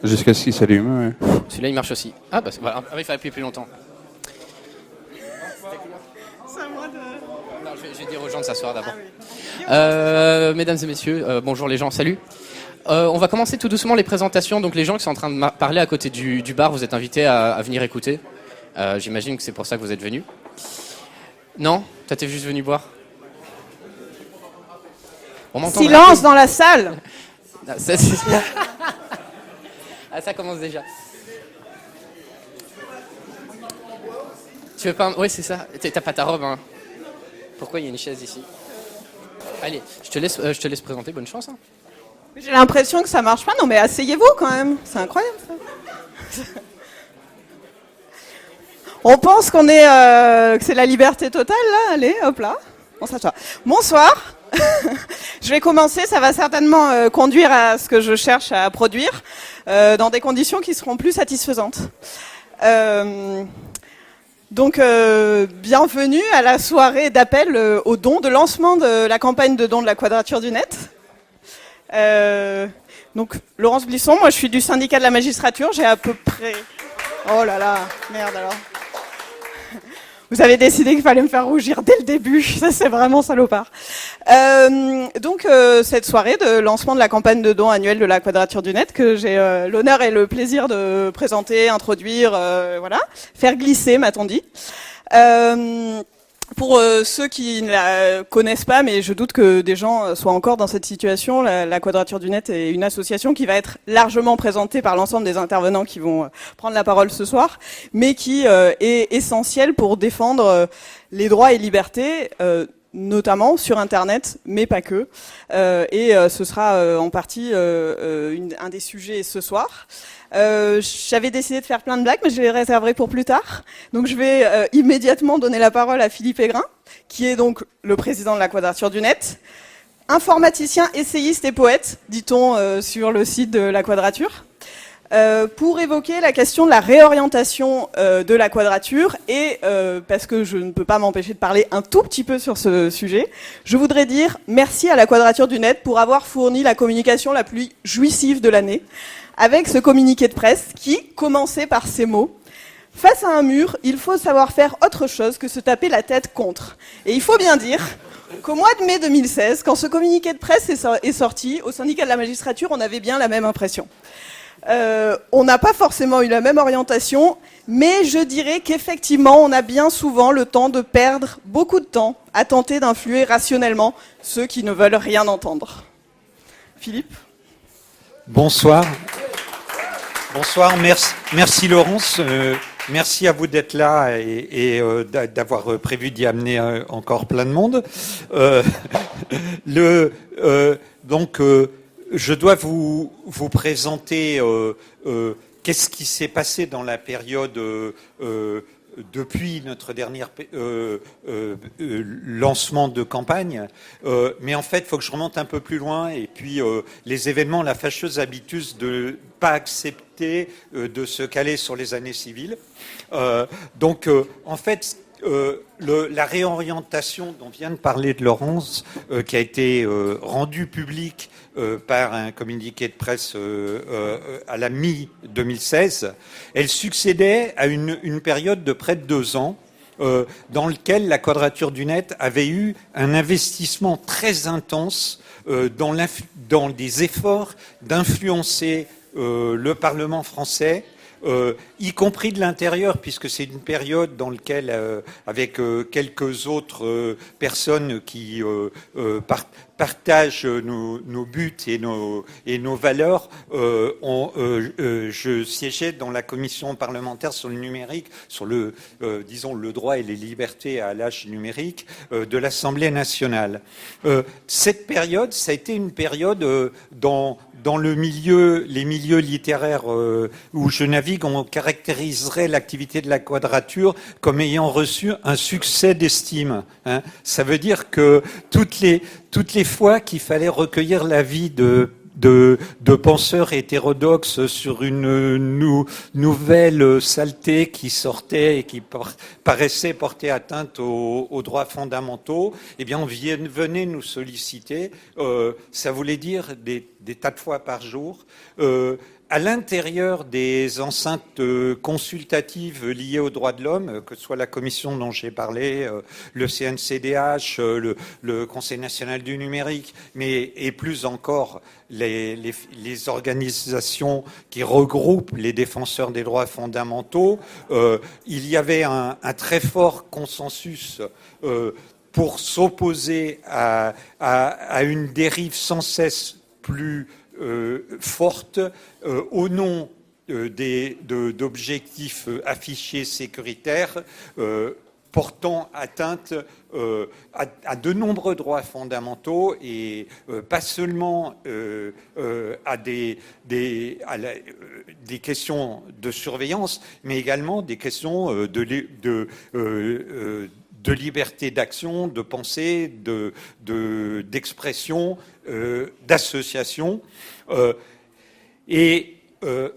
Jusqu'à ce qu'il s'allume, ouais. Celui-là, il marche aussi. Ah, bah voilà. Ah, il fallait appuyer plus longtemps. C'est à moi de... Non, je vais dire aux gens de s'asseoir d'abord. Ah oui. Mesdames et messieurs, bonjour les gens, salut. On va commencer tout doucement les présentations. Donc les gens qui sont en train de parler à côté du bar, vous êtes invités à venir écouter. J'imagine que c'est pour ça que vous êtes venus. Non? Toi, t'es juste venu boire? On m'entend Silence dans la salle. Ah, ah, ça commence déjà. Tu veux pas... Oui, c'est ça. T'as pas ta robe, hein. Pourquoi il y a une chaise ici? Allez, je te laisse présenter. Bonne chance. Hein. J'ai l'impression que ça marche pas. Non, mais asseyez-vous quand même. C'est incroyable, ça. On pense qu'on est, que c'est la liberté totale, là. Allez, hop là. On s'assoit. Bonsoir. Je vais commencer. Ça va certainement conduire à ce que je cherche à produire dans des conditions qui seront plus satisfaisantes. Donc, bienvenue à la soirée d'appel aux dons, de lancement de la campagne de dons de la Quadrature du Net. Donc, Laurence Blisson, moi je suis du syndicat de la magistrature, j'ai à peu près... Oh là là, merde alors. Vous avez décidé qu'il fallait me faire rougir dès le début, ça c'est vraiment salopard. Donc cette soirée de lancement de la campagne de dons annuelle de la Quadrature du Net que j'ai l'honneur et le plaisir de présenter, introduire, voilà, faire glisser m'a-t-on dit. Pour ceux qui ne la connaissent pas, mais je doute que des gens soient encore dans cette situation, la Quadrature du Net est une association qui va être largement présentée par l'ensemble des intervenants qui vont prendre la parole ce soir, mais qui est essentielle pour défendre les droits et libertés, notamment sur Internet, mais pas que. Et ce sera en partie un des sujets ce soir. J'avais décidé de faire plein de blagues, mais je les réserverai pour plus tard. Donc je vais immédiatement donner la parole à Philippe Aigrin, qui est donc le président de la Quadrature du Net, informaticien, essayiste et poète, dit-on sur le site de la Quadrature, pour évoquer la question de la réorientation de la Quadrature. Et parce que je ne peux pas m'empêcher de parler un tout petit peu sur ce sujet, je voudrais dire merci à la Quadrature du Net pour avoir fourni la communication la plus jouissive de l'année, avec ce communiqué de presse qui commençait par ces mots. Face à un mur, il faut savoir faire autre chose que se taper la tête contre. Et il faut bien dire qu'au mois de mai 2016, quand ce communiqué de presse est sorti, au syndicat de la magistrature, on avait bien la même impression. On n'a pas forcément eu la même orientation, mais je dirais qu'effectivement, on a bien souvent le temps de perdre beaucoup de temps à tenter d'influer rationnellement ceux qui ne veulent rien entendre. Philippe ? Bonsoir. Bonsoir, merci Laurence, merci à vous d'être là et d'avoir prévu d'y amener encore plein de monde. Donc, je dois vous présenter qu'est-ce qui s'est passé dans la période depuis notre dernier lancement de campagne, mais en fait, il faut que je remonte un peu plus loin. Et puis, les événements, la fâcheuse habitude de pas accepter de se caler sur les années civiles. Donc, en fait, la réorientation dont vient de parler de Laurence, qui a été rendue publique par un communiqué de presse à la mi-2016, elle succédait à une période de près de 2 ans dans lequel la Quadrature du Net avait eu un investissement très intense dans des efforts d'influencer le Parlement français, y compris de l'intérieur, puisque c'est une période dans laquelle, avec quelques autres personnes qui partagent nos buts et nos valeurs, je siégeais dans la commission parlementaire sur le numérique, sur disons, le droit et les libertés à l'âge numérique de l'Assemblée nationale. Cette période, ça a été une période dans les milieux littéraires où je navigue, on caractériserait l'activité de la Quadrature comme ayant reçu un succès d'estime. Hein. Ça veut dire que toutes les fois qu'il fallait recueillir l'avis de penseurs hétérodoxes sur une nouvelle saleté qui sortait et qui paraissait porter atteinte aux droits fondamentaux, eh bien on venait nous solliciter. Ça voulait dire des tas de fois par jour, à l'intérieur des enceintes consultatives liées aux droits de l'homme, que ce soit la commission dont j'ai parlé, le CNCDH, le Conseil national du numérique, et plus encore les organisations qui regroupent les défenseurs des droits fondamentaux, il y avait un très fort consensus pour s'opposer à une dérive sans cesse plus forte au nom d'objectifs affichés sécuritaires portant atteinte à de nombreux droits fondamentaux et pas seulement à des questions de surveillance, mais également des questions de liberté d'action, de pensée, d'expression, d'association.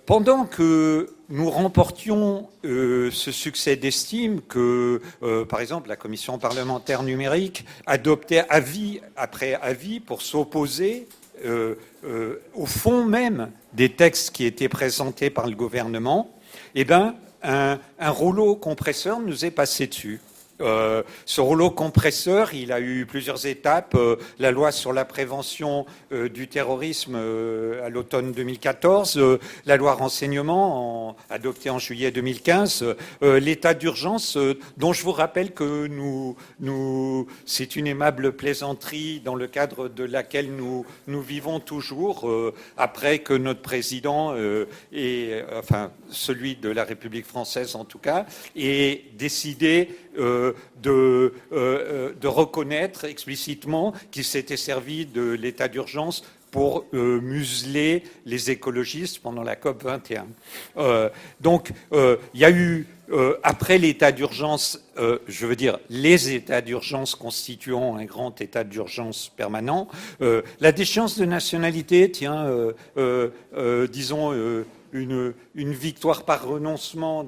Pendant que nous remportions ce succès d'estime que, par exemple, la commission parlementaire numérique adoptait avis après avis pour s'opposer au fond même des textes qui étaient présentés par le gouvernement, eh ben, un rouleau compresseur nous est passé dessus. Ce rouleau compresseur, il a eu plusieurs étapes. La loi sur la prévention du terrorisme à l'automne 2014, la loi renseignement adoptée en juillet 2015, l'état d'urgence dont je vous rappelle que c'est une aimable plaisanterie dans le cadre de laquelle nous vivons toujours après que notre président enfin celui de la République française en tout cas, ait décidé de reconnaître explicitement qu'il s'était servi de l'état d'urgence pour museler les écologistes pendant la COP 21. Donc, il y a eu, après l'état d'urgence, je veux dire les états d'urgence constituant un grand état d'urgence permanent, la déchéance de nationalité, disons, une victoire par renoncement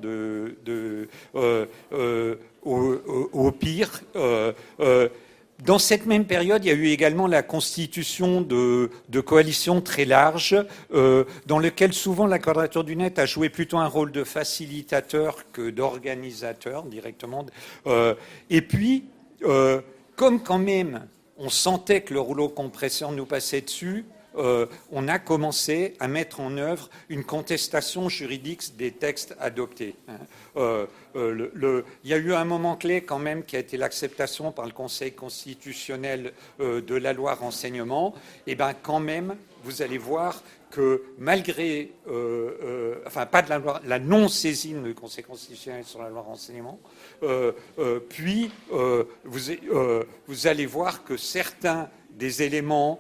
au pire. Dans cette même période, il y a eu également la constitution de coalitions très larges, dans lesquelles souvent la Quadrature du Net a joué plutôt un rôle de facilitateur que d'organisateur directement. Et puis, comme quand même on sentait que le rouleau compresseur nous passait dessus, on a commencé à mettre en œuvre une contestation juridique des textes adoptés. Il y a eu un moment clé quand même qui a été l'acceptation par le Conseil constitutionnel de la loi renseignement. Et bien quand même, vous allez voir que malgré, pas de la non-saisine du Conseil constitutionnel sur la loi renseignement, puis vous allez voir que certains des éléments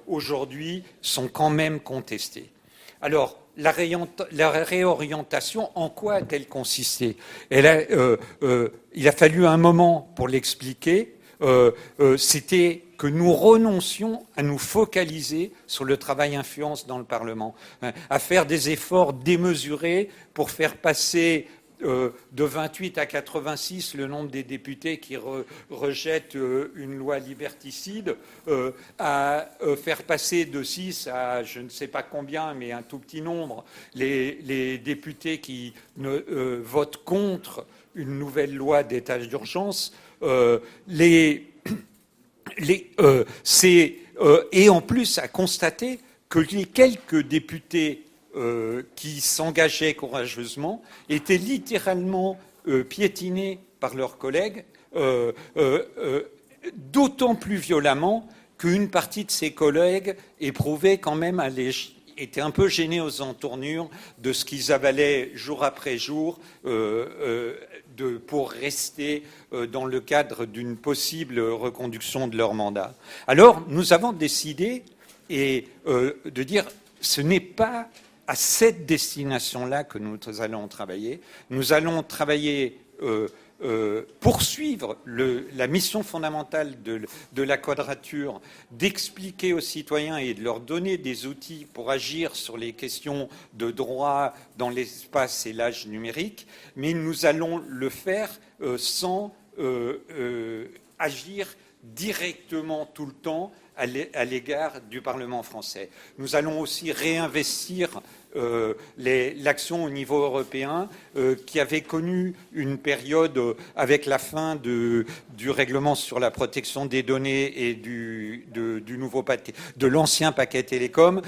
aujourd'hui sont quand même contestés. Alors, la réorientation, en quoi a-t-elle consisté ? Il a fallu un moment pour l'expliquer. C'était que nous renoncions à nous focaliser sur le travail influence dans le Parlement, à faire des efforts démesurés pour faire passer de 28 à 86 le nombre des députés qui rejettent une loi liberticide, à faire passer de 6 à je ne sais pas combien, mais un tout petit nombre, les députés qui votent contre une nouvelle loi d'état d'urgence, et en plus à constater que les quelques députés qui s'engageaient courageusement étaient littéralement piétinés par leurs collègues, d'autant plus violemment qu'une partie de ces collègues éprouvaient quand même étaient un peu gênés aux entournures de ce qu'ils avalaient jour après jour pour rester dans le cadre d'une possible reconduction de leur mandat. Alors, nous avons décidé de dire ce n'est pas à cette destination-là que nous allons travailler. Nous allons travailler, poursuivre la mission fondamentale de la Quadrature, d'expliquer aux citoyens et de leur donner des outils pour agir sur les questions de droit dans l'espace et l'âge numérique, mais nous allons le faire sans agir directement tout le temps à l'égard du Parlement français. Nous allons aussi réinvestir l'action au niveau européen qui avait connu une période avec la fin du règlement sur la protection des données et de l'ancien paquet télécom,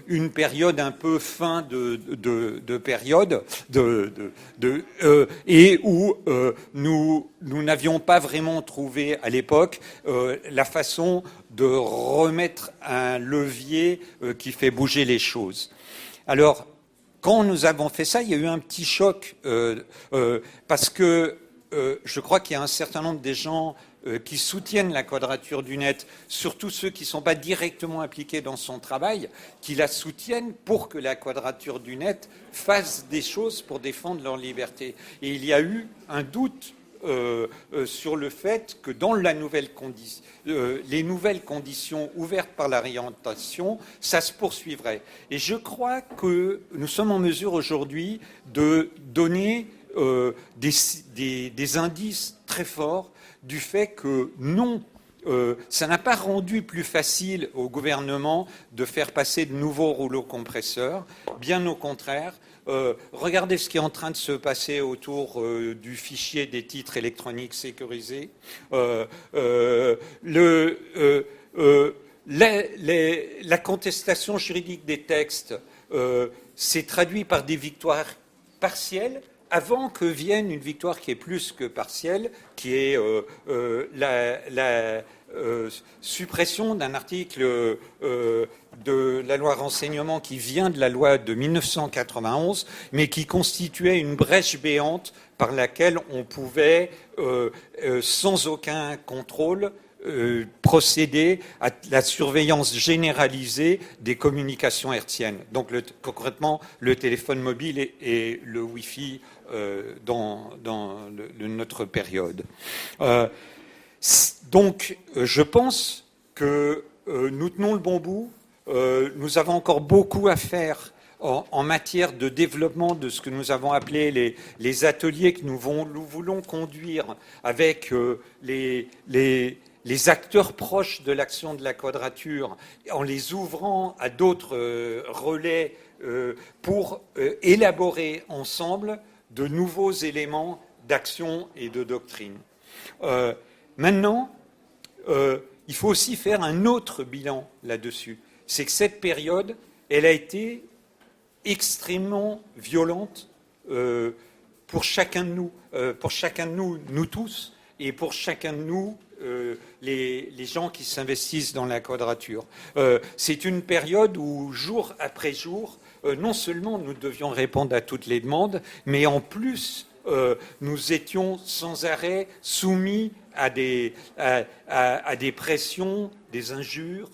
une période un peu fin de période et où nous n'avions pas vraiment trouvé à l'époque la façon de remettre un levier qui fait bouger les choses. Alors, quand nous avons fait ça, il y a eu un petit choc parce que je crois qu'il y a un certain nombre des gens qui soutiennent la Quadrature du Net, surtout ceux qui ne sont pas directement impliqués dans son travail, qui la soutiennent pour que la Quadrature du Net fasse des choses pour défendre leur liberté. Et il y a eu un doute sur le fait que dans les nouvelles conditions ouvertes par l'orientation, ça se poursuivrait. Et je crois que nous sommes en mesure aujourd'hui de donner des indices très forts du fait que non, ça n'a pas rendu plus facile au gouvernement de faire passer de nouveaux rouleaux compresseurs, bien au contraire. Regardez ce qui est en train de se passer autour du fichier des titres électroniques sécurisés. La contestation juridique des textes s'est traduite par des victoires partielles avant que vienne une victoire qui est plus que partielle, qui est la suppression d'un article de la loi renseignement qui vient de la loi de 1991, mais qui constituait une brèche béante par laquelle on pouvait, sans aucun contrôle, procéder à la surveillance généralisée des communications hertziennes. Donc concrètement, le téléphone mobile et le Wi-Fi dans notre période. Donc, je pense que nous tenons le bon bout. Nous avons encore beaucoup à faire en matière de développement de ce que nous avons appelé les ateliers que nous voulons conduire avec les acteurs proches de l'action de la Quadrature, en les ouvrant à d'autres relais pour élaborer ensemble de nouveaux éléments d'action et de doctrine. Maintenant, il faut aussi faire un autre bilan là-dessus. C'est que cette période, elle a été extrêmement violente pour chacun de nous, nous tous, et pour chacun de nous, les gens qui s'investissent dans la Quadrature. C'est une période où, jour après jour, non seulement nous devions répondre à toutes les demandes, mais en plus, nous étions sans arrêt soumis à des pressions, des injures,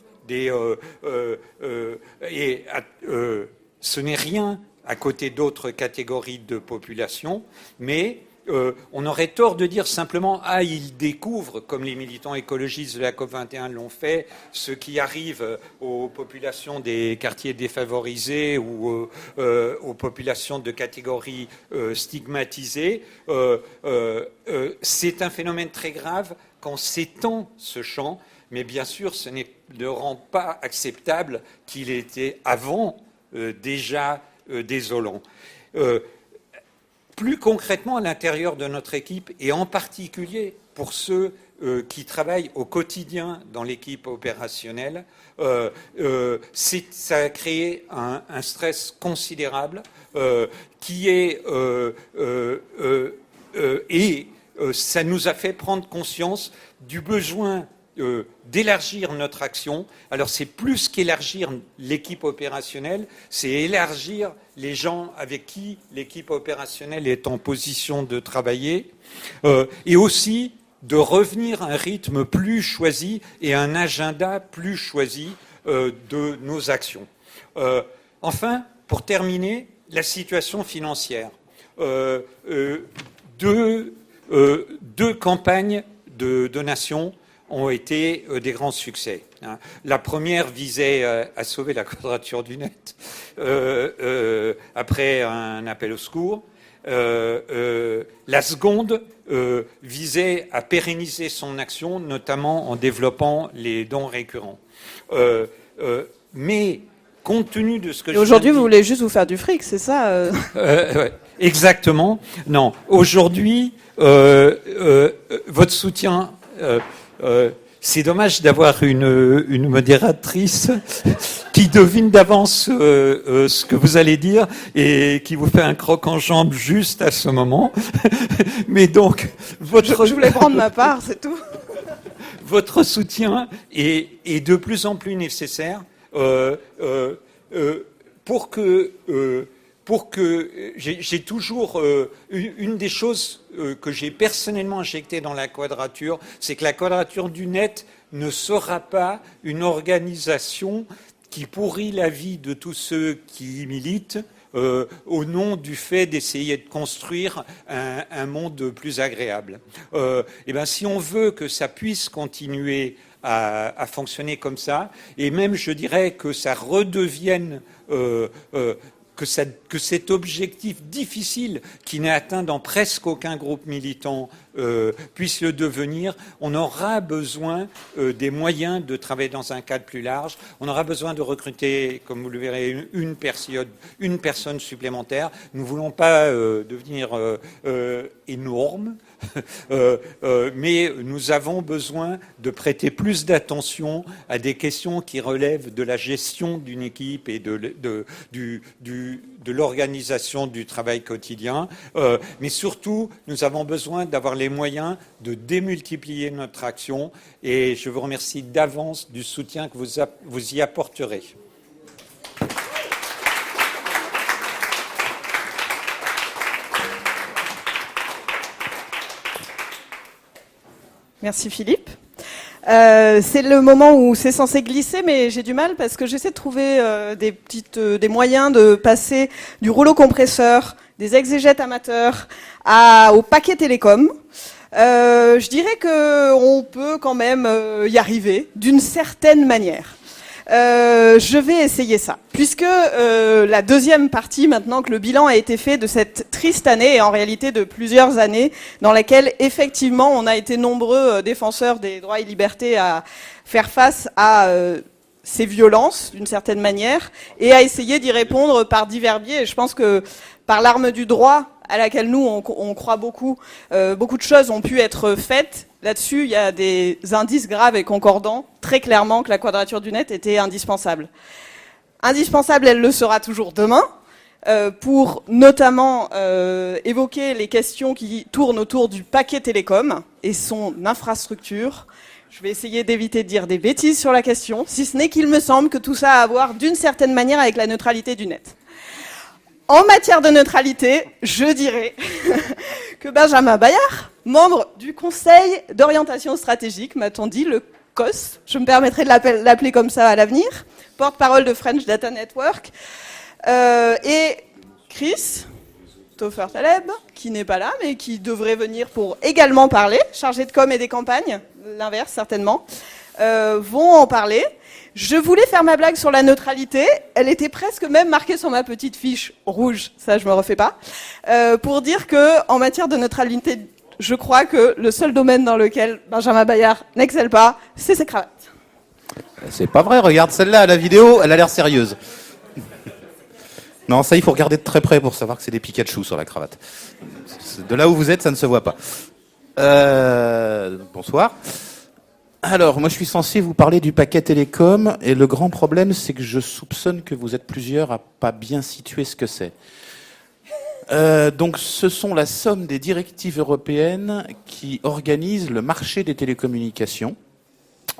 ce n'est rien à côté d'autres catégories de population, mais on aurait tort de dire simplement « Ah, ils découvrent, comme les militants écologistes de la COP21 l'ont fait, ce qui arrive aux populations des quartiers défavorisés ou aux populations de catégories stigmatisées. » C'est un phénomène très grave quand s'étend ce champ, mais bien sûr, ce ne rend pas acceptable qu'il était avant déjà désolant. Plus concrètement, à l'intérieur de notre équipe, et en particulier pour ceux qui travaillent au quotidien dans l'équipe opérationnelle, ça a créé un stress considérable et ça nous a fait prendre conscience du besoin d'élargir notre action. Alors c'est plus qu'élargir l'équipe opérationnelle, c'est élargir les gens avec qui l'équipe opérationnelle est en position de travailler, et aussi de revenir à un rythme plus choisi et à un agenda plus choisi de nos actions. Enfin, pour terminer, la situation financière. Deux campagnes de donation ont été des grands succès. La première visait à sauver la Quadrature du Net après un appel au secours. La seconde visait à pérenniser son action, notamment en développant les dons récurrents. Mais compte tenu de ce que aujourd'hui, vous voulez juste vous faire du fric, c'est ça Ouais, exactement. Non, aujourd'hui, votre soutien. C'est dommage d'avoir une modératrice qui devine d'avance ce que vous allez dire et qui vous fait un croc en jambe juste à ce moment. Mais donc, je voulais prendre ma part, c'est tout. Votre soutien est de plus en plus nécessaire pour que j'ai toujours une des choses que j'ai personnellement injectées dans la Quadrature, c'est que la Quadrature du Net ne sera pas une organisation qui pourrit la vie de tous ceux qui y militent au nom du fait d'essayer de construire un monde plus agréable. Et ben, si on veut que ça puisse continuer à fonctionner comme ça, et même je dirais que ça redevienne que cet objectif difficile qui n'est atteint dans presque aucun groupe militant puisse le devenir, on aura besoin des moyens de travailler dans un cadre plus large. On aura besoin de recruter, comme vous le verrez, une personne supplémentaire. Nous ne voulons pas devenir énormes, mais nous avons besoin de prêter plus d'attention à des questions qui relèvent de la gestion d'une équipe et de l'organisation du travail quotidien. Mais surtout, nous avons besoin d'avoir les moyens de démultiplier notre action. Et je vous remercie d'avance du soutien que vous y apporterez. Merci Philippe. C'est le moment où c'est censé glisser, mais j'ai du mal parce que j'essaie de trouver des moyens de passer du rouleau compresseur, des exégètes amateurs, au paquet télécom. Je dirais qu'on peut quand même y arriver d'une certaine manière. Je vais essayer ça, puisque la deuxième partie, maintenant que le bilan a été fait de cette triste année, et en réalité de plusieurs années, dans laquelle effectivement on a été nombreux défenseurs des droits et libertés à faire face à ces violences d'une certaine manière, et à essayer d'y répondre par divers biais. Et je pense que par l'arme du droit, à laquelle nous on croit beaucoup, beaucoup de choses ont pu être faites. Là-dessus, il y a des indices graves et concordants, très clairement que la Quadrature du Net était indispensable. Indispensable, elle le sera toujours demain, pour notamment évoquer les questions qui tournent autour du paquet télécom et son infrastructure. Je vais essayer d'éviter de dire des bêtises sur la question, si ce n'est qu'il me semble que tout ça a à voir d'une certaine manière avec la neutralité du net. En matière de neutralité, je dirais que Benjamin Bayart, membre du Conseil d'orientation stratégique, m'a-t-on dit, le COS, je me permettrai de l'appeler comme ça à l'avenir, porte-parole de French Data Network, et Chris Topher-Taleb, qui n'est pas là, mais qui devrait venir pour également parler, chargé de com et des campagnes, l'inverse certainement, vont en parler. Je voulais faire ma blague sur la neutralité, elle était presque même marquée sur ma petite fiche rouge, ça je me refais pas, pour dire que en matière de neutralité, je crois que le seul domaine dans lequel Benjamin Bayart n'excelle pas, c'est ses cravates. C'est pas vrai, regarde celle-là à la vidéo, elle a l'air sérieuse. Non, ça il faut regarder de très près pour savoir que c'est des Pikachu sur la cravate. De là où vous êtes, ça ne se voit pas. Bonsoir. Alors, moi je suis censé vous parler du paquet télécom, et le grand problème c'est que je soupçonne que vous êtes plusieurs à pas bien situer ce que c'est. Donc ce sont la somme des directives européennes qui organisent le marché des télécommunications.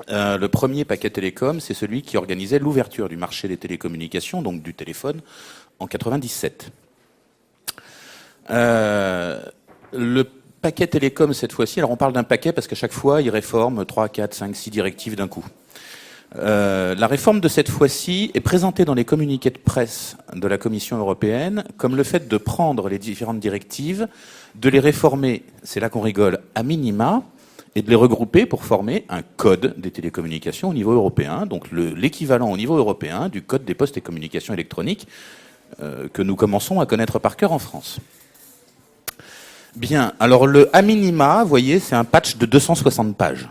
Le premier paquet télécom, c'est celui qui organisait l'ouverture du marché des télécommunications, donc du téléphone, en 97. Le paquet télécom cette fois-ci, alors on parle d'un paquet parce qu'à chaque fois il réforme 3, 4, 5, 6 directives d'un coup. La réforme de cette fois-ci est présentée dans les communiqués de presse de la Commission européenne comme le fait de prendre les différentes directives, de les réformer, c'est là qu'on rigole, à minima, et de les regrouper pour former un code des télécommunications au niveau européen, donc l'équivalent au niveau européen du code des postes et communications électroniques que nous commençons à connaître par cœur en France. Bien, alors le à minima, vous voyez, c'est un patch de 260 pages.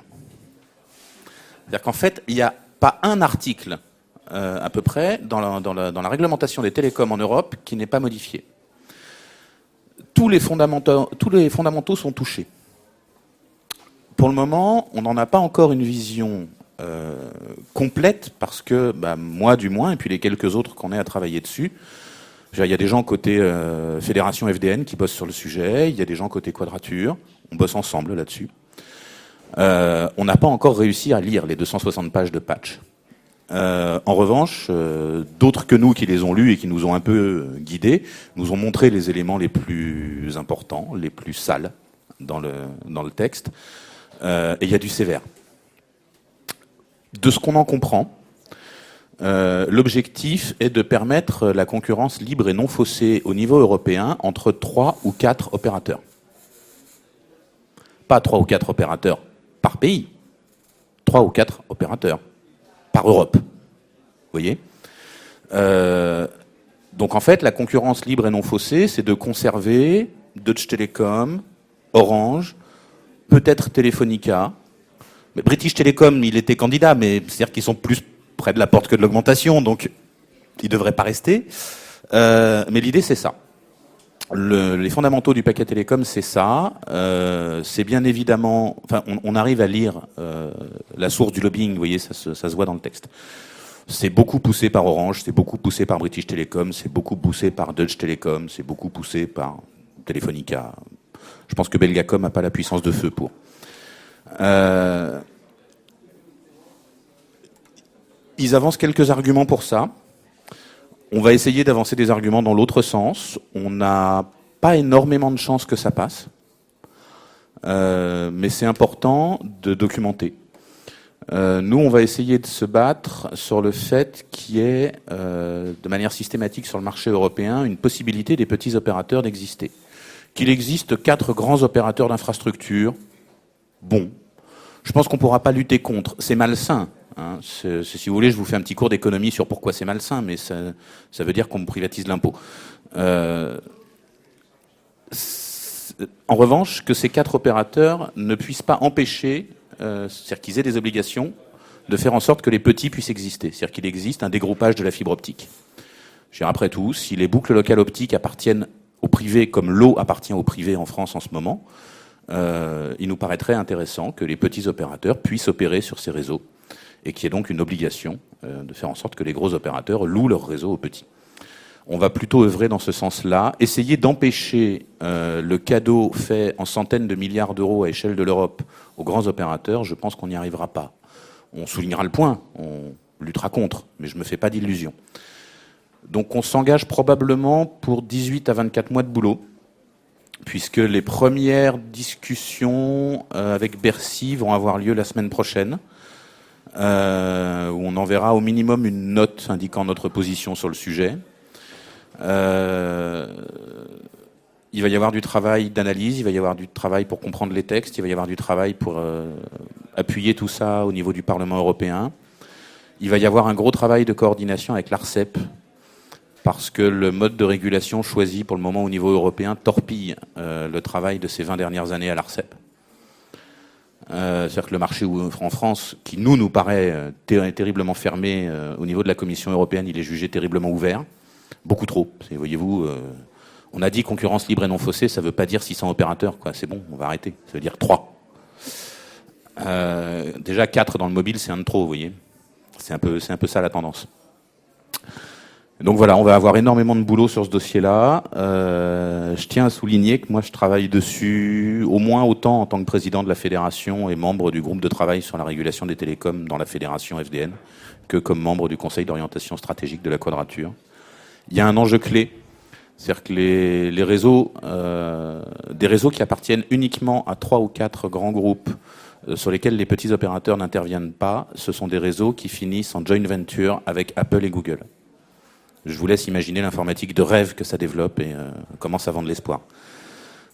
C'est-à-dire qu'en fait, il n'y a pas un article à peu près dans la réglementation des télécoms en Europe qui n'est pas modifié. Tous les fondamentaux sont touchés. Pour le moment, on n'en a pas encore une vision complète parce que, moi du moins, et puis les quelques autres qu'on ait à travailler dessus, il y a des gens côté Fédération FDN qui bossent sur le sujet, il y a des gens côté Quadrature, on bosse ensemble là-dessus. On n'a pas encore réussi à lire les 260 pages de patch. En revanche, d'autres que nous qui les ont lus et qui nous ont un peu guidés, nous ont montré les éléments les plus importants, les plus sales dans le texte. Et il y a du sévère. De ce qu'on en comprend, l'objectif est de permettre la concurrence libre et non faussée au niveau européen entre 3 ou 4 opérateurs. Pas 3 ou 4 opérateurs par pays, 3 ou 4 opérateurs par Europe. Vous voyez ? Donc en fait, la concurrence libre et non faussée, c'est de conserver Deutsche Telekom, Orange, peut-être Telefonica. Mais British Telecom, il était candidat, mais c'est-à-dire qu'ils sont plus près de la porte que de l'augmentation, donc ils ne devraient pas rester. Mais l'idée, c'est ça. Les fondamentaux du paquet télécom, c'est ça. C'est bien évidemment... Enfin, on arrive à lire la source du lobbying, vous voyez, ça se voit dans le texte. C'est beaucoup poussé par Orange, c'est beaucoup poussé par British Telecom, c'est beaucoup poussé par Deutsche Telekom, c'est beaucoup poussé par Telefonica. Je pense que Belgacom n'a pas la puissance de feu pour. Ils avancent quelques arguments pour ça. On va essayer d'avancer des arguments dans l'autre sens. On n'a pas énormément de chances que ça passe. Mais c'est important de documenter. Nous, on va essayer de se battre sur le fait qu'il y ait, de manière systématique sur le marché européen, une possibilité des petits opérateurs d'exister. Qu'il existe 4 grands opérateurs d'infrastructure. Bon. Je pense qu'on ne pourra pas lutter contre. C'est malsain. Hein. Si vous voulez, je vous fais un petit cours d'économie sur pourquoi c'est malsain, mais ça veut dire qu'on privatise l'impôt. En revanche, que ces 4 opérateurs ne puissent pas empêcher, c'est-à-dire qu'ils aient des obligations, de faire en sorte que les petits puissent exister. C'est-à-dire qu'il existe un dégroupage de la fibre optique. Après tout, si les boucles locales optiques appartiennent au privé, comme l'eau appartient au privé en France en ce moment, il nous paraîtrait intéressant que les petits opérateurs puissent opérer sur ces réseaux et qu'il y ait donc une obligation de faire en sorte que les gros opérateurs louent leur réseau aux petits. On va plutôt œuvrer dans ce sens-là, essayer d'empêcher le cadeau fait en centaines de milliards d'euros à échelle de l'Europe aux grands opérateurs. Je pense qu'on n'y arrivera pas. On soulignera le point, on luttera contre, mais je ne me fais pas d'illusions. Donc on s'engage probablement pour 18 à 24 mois de boulot, puisque les premières discussions avec Bercy vont avoir lieu la semaine prochaine, où on enverra au minimum une note indiquant notre position sur le sujet. Il va y avoir du travail d'analyse, il va y avoir du travail pour comprendre les textes, il va y avoir du travail pour appuyer tout ça au niveau du Parlement européen. Il va y avoir un gros travail de coordination avec l'ARCEP, parce que le mode de régulation choisi pour le moment au niveau européen torpille le travail de ces 20 dernières années à l'ARCEP. C'est-à-dire que le marché en France, qui nous paraît terriblement fermé au niveau de la Commission européenne, il est jugé terriblement ouvert. Beaucoup trop. Voyez-vous, on a dit concurrence libre et non faussée, ça ne veut pas dire 600 opérateurs, quoi. C'est bon, on va arrêter. Ça veut dire 3. Déjà 4 dans le mobile, c'est un de trop, vous voyez. C'est un peu ça la tendance. Donc voilà, on va avoir énormément de boulot sur ce dossier-là. Je tiens à souligner que moi je travaille dessus au moins autant en tant que président de la fédération et membre du groupe de travail sur la régulation des télécoms dans la fédération FDN que comme membre du conseil d'orientation stratégique de la Quadrature. Il y a un enjeu clé, c'est-à-dire que les réseaux, des réseaux qui appartiennent uniquement à 3 ou 4 grands groupes sur lesquels les petits opérateurs n'interviennent pas, ce sont des réseaux qui finissent en joint venture avec Apple et Google. Je vous laisse imaginer l'informatique de rêve que ça développe et comment ça vend de l'espoir.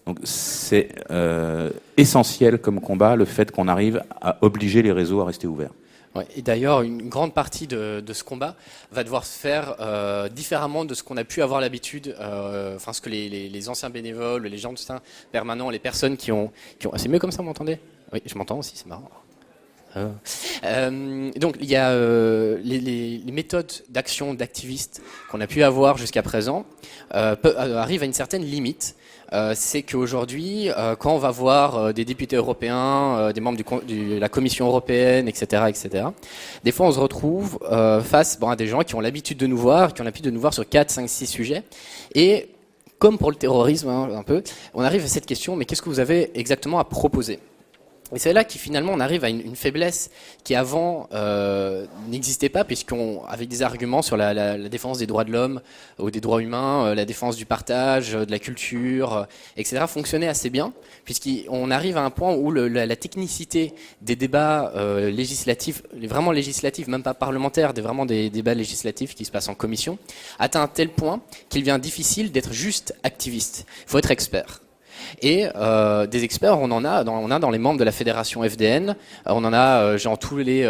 Donc c'est essentiel comme combat, le fait qu'on arrive à obliger les réseaux à rester ouverts. Ouais, et d'ailleurs, une grande partie de ce combat va devoir se faire différemment de ce qu'on a pu avoir l'habitude, enfin ce que les anciens bénévoles, les gens de soutien permanents, les personnes qui ont... C'est mieux comme ça, vous m'entendez? Oui, je m'entends aussi, c'est marrant. Donc il y a les méthodes d'action d'activistes qu'on a pu avoir jusqu'à présent arrivent à une certaine limite. C'est qu'aujourd'hui, quand on va voir des députés européens, des membres de la Commission européenne, etc., des fois on se retrouve face à des gens qui ont l'habitude de nous voir, sur 4, 5, 6 sujets. Et comme pour le terrorisme, un peu, on arrive à cette question, mais qu'est-ce que vous avez exactement à proposer ? Et c'est là qui finalement on arrive à une faiblesse qui avant n'existait pas, puisqu'on avait des arguments sur la défense des droits de l'homme ou des droits humains, la défense du partage, de la culture, etc. fonctionnait assez bien, puisqu'on arrive à un point où la technicité des débats législatifs, vraiment législatifs, même pas parlementaires, vraiment des débats législatifs qui se passent en commission, atteint un tel point qu'il devient difficile d'être juste activiste. Il faut être expert. Et des experts, on a dans les membres de la fédération FDN, on en a genre tous les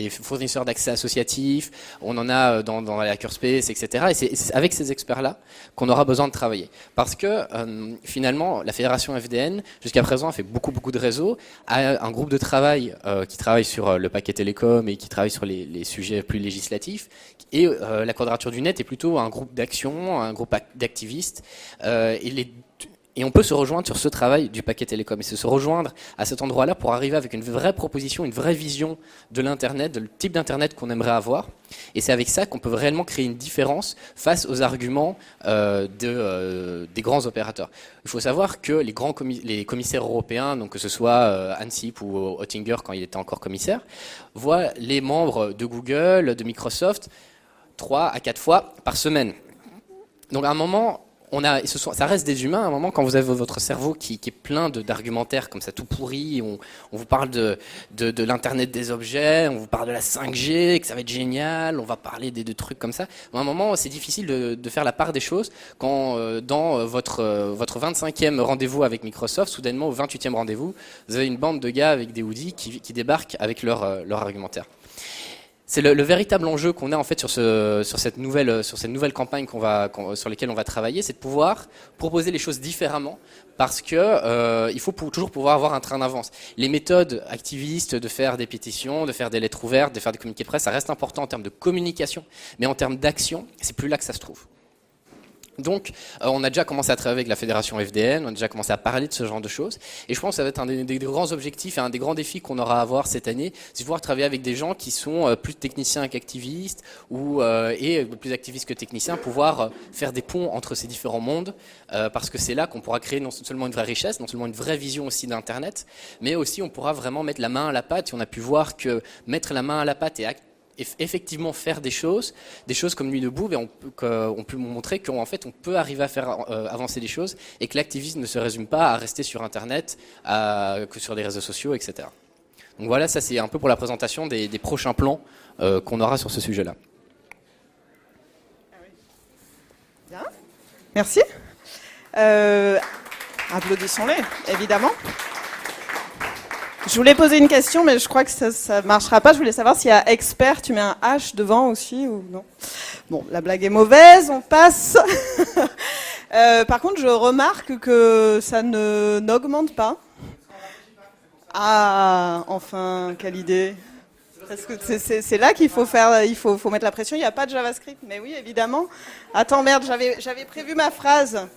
fournisseurs d'accès associatifs, on en a dans la Hackerspace, etc. Et c'est avec ces experts-là qu'on aura besoin de travailler. Parce que finalement, la fédération FDN, jusqu'à présent, a fait beaucoup de réseaux, a un groupe de travail qui travaille sur le paquet télécom et qui travaille sur les sujets plus législatifs. Et la Quadrature du Net est plutôt un groupe d'action, un groupe d'activistes. Et on peut se rejoindre sur ce travail du paquet télécom et se rejoindre à cet endroit-là pour arriver avec une vraie proposition, une vraie vision de l'Internet, de le type d'Internet qu'on aimerait avoir. Et c'est avec ça qu'on peut réellement créer une différence face aux arguments des grands opérateurs. Il faut savoir que les commissaires européens, donc que ce soit Ansip ou Oettinger quand il était encore commissaire, voient les membres de Google, de Microsoft, 3 à 4 fois par semaine. Donc à un moment... ça reste des humains. À un moment, quand vous avez votre cerveau qui est plein d'argumentaires comme ça, tout pourri, on vous parle de l'internet des objets, on vous parle de la 5G, que ça va être génial, on va parler de trucs comme ça. À un moment, c'est difficile de faire la part des choses quand dans votre 25e rendez-vous avec Microsoft, soudainement au 28e rendez-vous, vous avez une bande de gars avec des hoodies qui débarquent avec leur argumentaire. C'est le véritable enjeu qu'on a en fait sur cette nouvelle campagne sur laquelle on va travailler, c'est de pouvoir proposer les choses différemment, parce que il faut toujours pouvoir avoir un train d'avance. Les méthodes activistes de faire des pétitions, de faire des lettres ouvertes, de faire des communiqués de presse, ça reste important en termes de communication, mais en termes d'action, c'est plus là que ça se trouve. Donc, on a déjà commencé à travailler avec la fédération FDN, on a déjà commencé à parler de ce genre de choses. Et je pense que ça va être un des grands objectifs et un des grands défis qu'on aura à avoir cette année, c'est de pouvoir travailler avec des gens qui sont plus techniciens qu'activistes et plus activistes que techniciens, pouvoir faire des ponts entre ces différents mondes, parce que c'est là qu'on pourra créer non seulement une vraie richesse, non seulement une vraie vision aussi d'Internet, mais aussi on pourra vraiment mettre la main à la pâte. Et on a pu voir que mettre la main à la pâte et effectivement faire des choses comme Nuit debout, on peut montrer qu'en fait on peut arriver à faire avancer les choses et que l'activisme ne se résume pas à rester sur Internet, que sur les réseaux sociaux, etc. Donc voilà, ça c'est un peu pour la présentation des prochains plans qu'on aura sur ce sujet-là. Bien, merci. Applaudissons-les, évidemment. Je voulais poser une question, mais je crois que ça marchera pas. Je voulais savoir s'il y a expert, tu mets un H devant aussi ou non. Bon, la blague est mauvaise, on passe. Par contre, je remarque que ça n'augmente pas. Ah, enfin, quelle idée. Parce que c'est là qu'il faut faire, il faut mettre la pression. Il n'y a pas de JavaScript, mais oui, évidemment. Attends, merde, j'avais prévu ma phrase.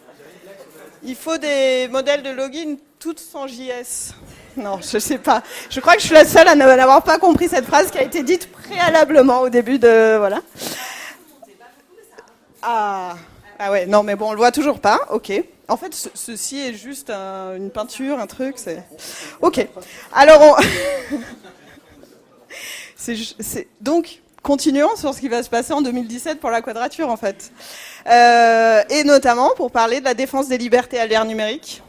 Il faut des modèles de login toutes sans JS. Non, je sais pas. Je crois que je suis la seule à n'avoir pas compris cette phrase qui a été dite préalablement au début de... Voilà. Ah ouais, non, mais bon, on le voit toujours pas. Ok. En fait, ceci est juste une peinture, un truc. C'est... Ok. Alors, donc, continuons sur ce qui va se passer en 2017 pour la Quadrature, en fait. Et notamment pour parler de la défense des libertés à l'ère numérique.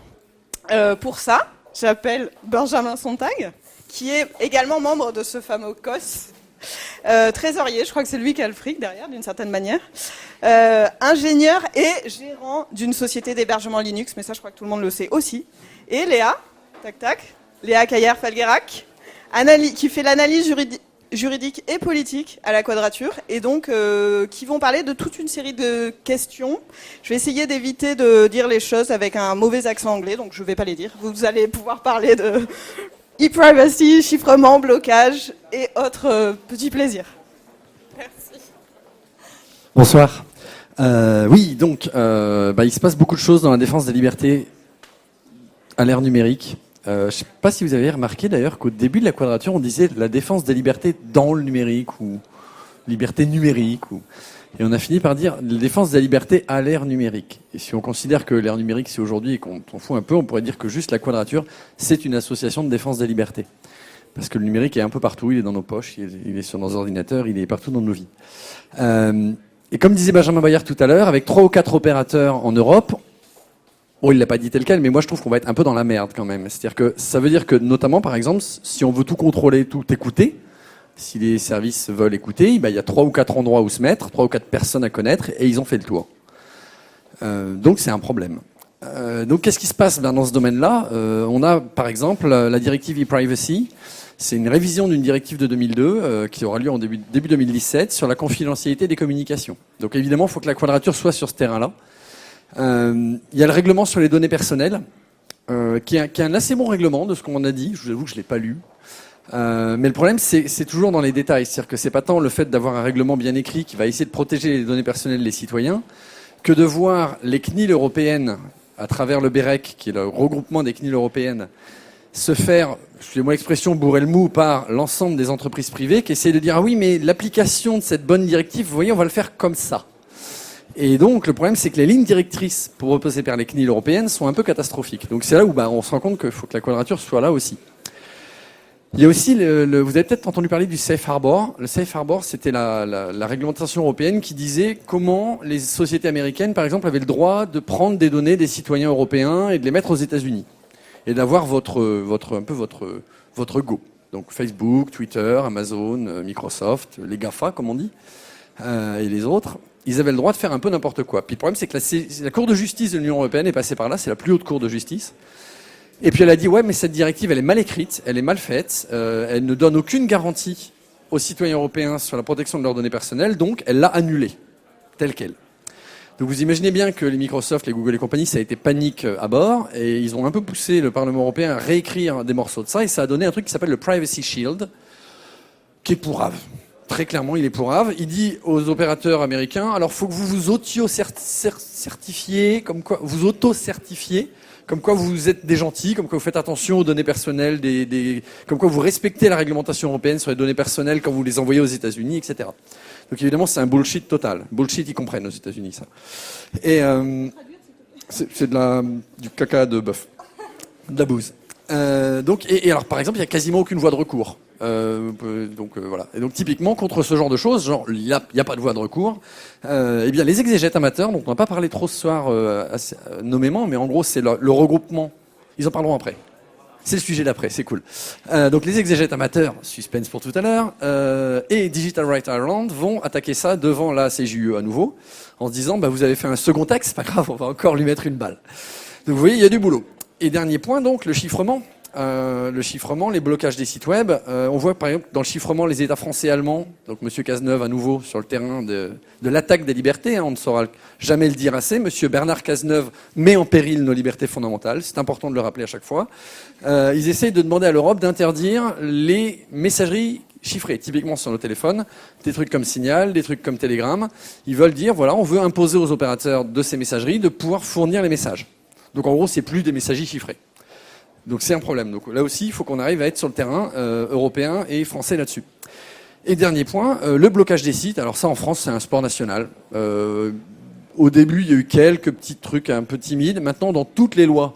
Pour ça, j'appelle Benjamin Sontag, qui est également membre de ce fameux COS, trésorier, je crois que c'est lui qui a le fric derrière, d'une certaine manière, ingénieur et gérant d'une société d'hébergement Linux, mais ça je crois que tout le monde le sait aussi, et Léa, Léa Caillère-Falguerac, qui fait l'analyse juridique et politique à la Quadrature, et donc qui vont parler de toute une série de questions. Je vais essayer d'éviter de dire les choses avec un mauvais accent anglais, donc je ne vais pas les dire. Vous allez pouvoir parler de e-privacy, chiffrement, blocage et autres petits plaisirs. Merci. Bonsoir. Oui, donc, il se passe beaucoup de choses dans la défense des libertés à l'ère numérique. Je ne sais pas si vous avez remarqué d'ailleurs qu'au début de la Quadrature, on disait la défense des libertés dans le numérique ou liberté numérique. Et on a fini par dire la défense des libertés à l'ère numérique. Et si on considère que l'ère numérique c'est aujourd'hui et qu'on s'en fout un peu, on pourrait dire que juste la Quadrature, c'est une association de défense des libertés. Parce que le numérique est un peu partout, il est dans nos poches, il est sur nos ordinateurs, il est partout dans nos vies. Et comme disait Benjamin Bayard tout à l'heure, avec 3 ou 4 opérateurs en Europe, il l'a pas dit tel quel, mais moi je trouve qu'on va être un peu dans la merde quand même. C'est-à-dire que ça veut dire que notamment, par exemple, si on veut tout contrôler, tout écouter, si les services veulent écouter, il y a 3 ou 4 endroits où se mettre, 3 ou 4 personnes à connaître, et ils ont fait le tour. Donc c'est un problème. Donc qu'est-ce qui se passe dans ce domaine-là? On a par exemple la directive e-privacy. C'est une révision d'une directive de 2002 qui aura lieu en début 2017 sur la confidentialité des communications. Donc évidemment, il faut que la Quadrature soit sur ce terrain-là. Il y a le règlement sur les données personnelles, qui est un assez bon règlement de ce qu'on a dit. Je vous avoue que je l'ai pas lu. Mais le problème, c'est toujours dans les détails. C'est-à-dire que c'est pas tant le fait d'avoir un règlement bien écrit qui va essayer de protéger les données personnelles des citoyens, que de voir les CNIL européennes, à travers le BEREC, qui est le regroupement des CNIL européennes, se faire, excusez-moi l'expression, bourrer le mou par l'ensemble des entreprises privées, qui essayent de dire, ah oui, mais l'application de cette bonne directive, vous voyez, on va le faire comme ça. Et donc, le problème, c'est que les lignes directrices pour reposer par les CNIL européennes sont un peu catastrophiques. Donc, c'est là où on se rend compte qu'il faut que la Quadrature soit là aussi. Il y a aussi, vous avez peut-être entendu parler du Safe Harbor. Le Safe Harbor, c'était la réglementation européenne qui disait comment les sociétés américaines, par exemple, avaient le droit de prendre des données des citoyens européens et de les mettre aux États-Unis. Et d'avoir votre go. Donc, Facebook, Twitter, Amazon, Microsoft, les GAFA, comme on dit, et les autres. Ils avaient le droit de faire un peu n'importe quoi. Puis le problème, c'est que la Cour de justice de l'Union européenne est passée par là, c'est la plus haute Cour de justice. Et puis elle a dit, ouais, mais cette directive, elle est mal écrite, elle est mal faite, elle ne donne aucune garantie aux citoyens européens sur la protection de leurs données personnelles, donc elle l'a annulée, telle qu'elle. Donc vous imaginez bien que les Microsoft, les Google et compagnie, ça a été panique à bord, et ils ont un peu poussé le Parlement européen à réécrire des morceaux de ça, et ça a donné un truc qui s'appelle le Privacy Shield, qui est pourrave. Très clairement, il est pourrave. Il dit aux opérateurs américains, alors faut que vous vous auto-certifiez, comme quoi vous auto-certifiez, comme quoi vous êtes des gentils, comme quoi vous faites attention aux données personnelles, comme quoi vous respectez la réglementation européenne sur les données personnelles quand vous les envoyez aux États-Unis, etc. Donc évidemment, c'est un bullshit total. Bullshit, ils comprennent aux États-Unis ça. Et c'est du caca de bœuf, de la bouse. Donc, et alors, par exemple, il y a quasiment aucune voie de recours. Voilà. Et donc, typiquement, contre ce genre de choses, genre, il y a pas de voie de recours. Eh bien, les exégètes amateurs, dont on n'a pas parlé trop ce soir, nommément, mais en gros, c'est le regroupement. Ils en parleront après. C'est le sujet d'après, c'est cool. Donc, les exégètes amateurs, suspense pour tout à l'heure, et Digital Rights Ireland vont attaquer ça devant la CJUE à nouveau, en se disant, vous avez fait un second texte, c'est pas grave, on va encore lui mettre une balle. Donc, vous voyez, il y a du boulot. Et dernier point, donc, le chiffrement. Les blocages des sites web. On voit par exemple dans le chiffrement les États français et allemands. Donc Monsieur Cazeneuve à nouveau sur le terrain de l'attaque des libertés. On ne saura jamais le dire assez. Monsieur Bernard Cazeneuve met en péril nos libertés fondamentales. C'est important de le rappeler à chaque fois. Ils essayent de demander à l'Europe d'interdire les messageries chiffrées, typiquement sur nos téléphones, des trucs comme Signal, des trucs comme Telegram. Ils veulent dire voilà, on veut imposer aux opérateurs de ces messageries de pouvoir fournir les messages. Donc en gros, c'est plus des messageries chiffrées. Donc c'est un problème. Donc là aussi, il faut qu'on arrive à être sur le terrain européen et français là-dessus. Et dernier point, le blocage des sites. Alors ça, en France, c'est un sport national. Au début, il y a eu quelques petits trucs un peu timides. Maintenant, dans toutes les lois,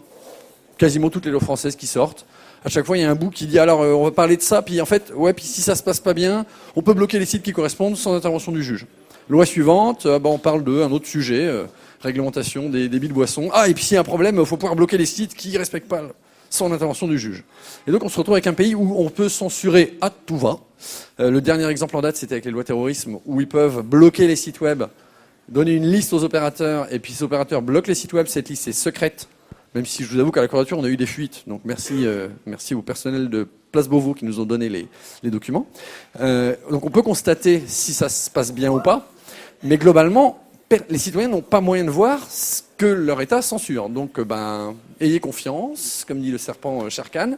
quasiment toutes les lois françaises qui sortent, à chaque fois, il y a un bout qui dit alors on va parler de ça. Puis en fait, puis si ça se passe pas bien, on peut bloquer les sites qui correspondent sans intervention du juge. Loi suivante, on parle d'un autre sujet, réglementation des débits de boissons. Et puis s'il y a un problème, il faut pouvoir bloquer les sites qui respectent pas sans intervention du juge. Et donc on se retrouve avec un pays où on peut censurer à tout va. Le dernier exemple en date, c'était avec les lois terrorisme, où ils peuvent bloquer les sites web, donner une liste aux opérateurs, et puis ces opérateurs bloquent les sites web, cette liste est secrète, même si je vous avoue qu'à la Quadrature, on a eu des fuites. Donc merci au personnel de Place Beauvau qui nous ont donné les documents. Donc on peut constater si ça se passe bien ou pas, mais globalement, les citoyens n'ont pas moyen de voir ce que leur État censure. Donc ayez confiance, comme dit le serpent Shere-Khan.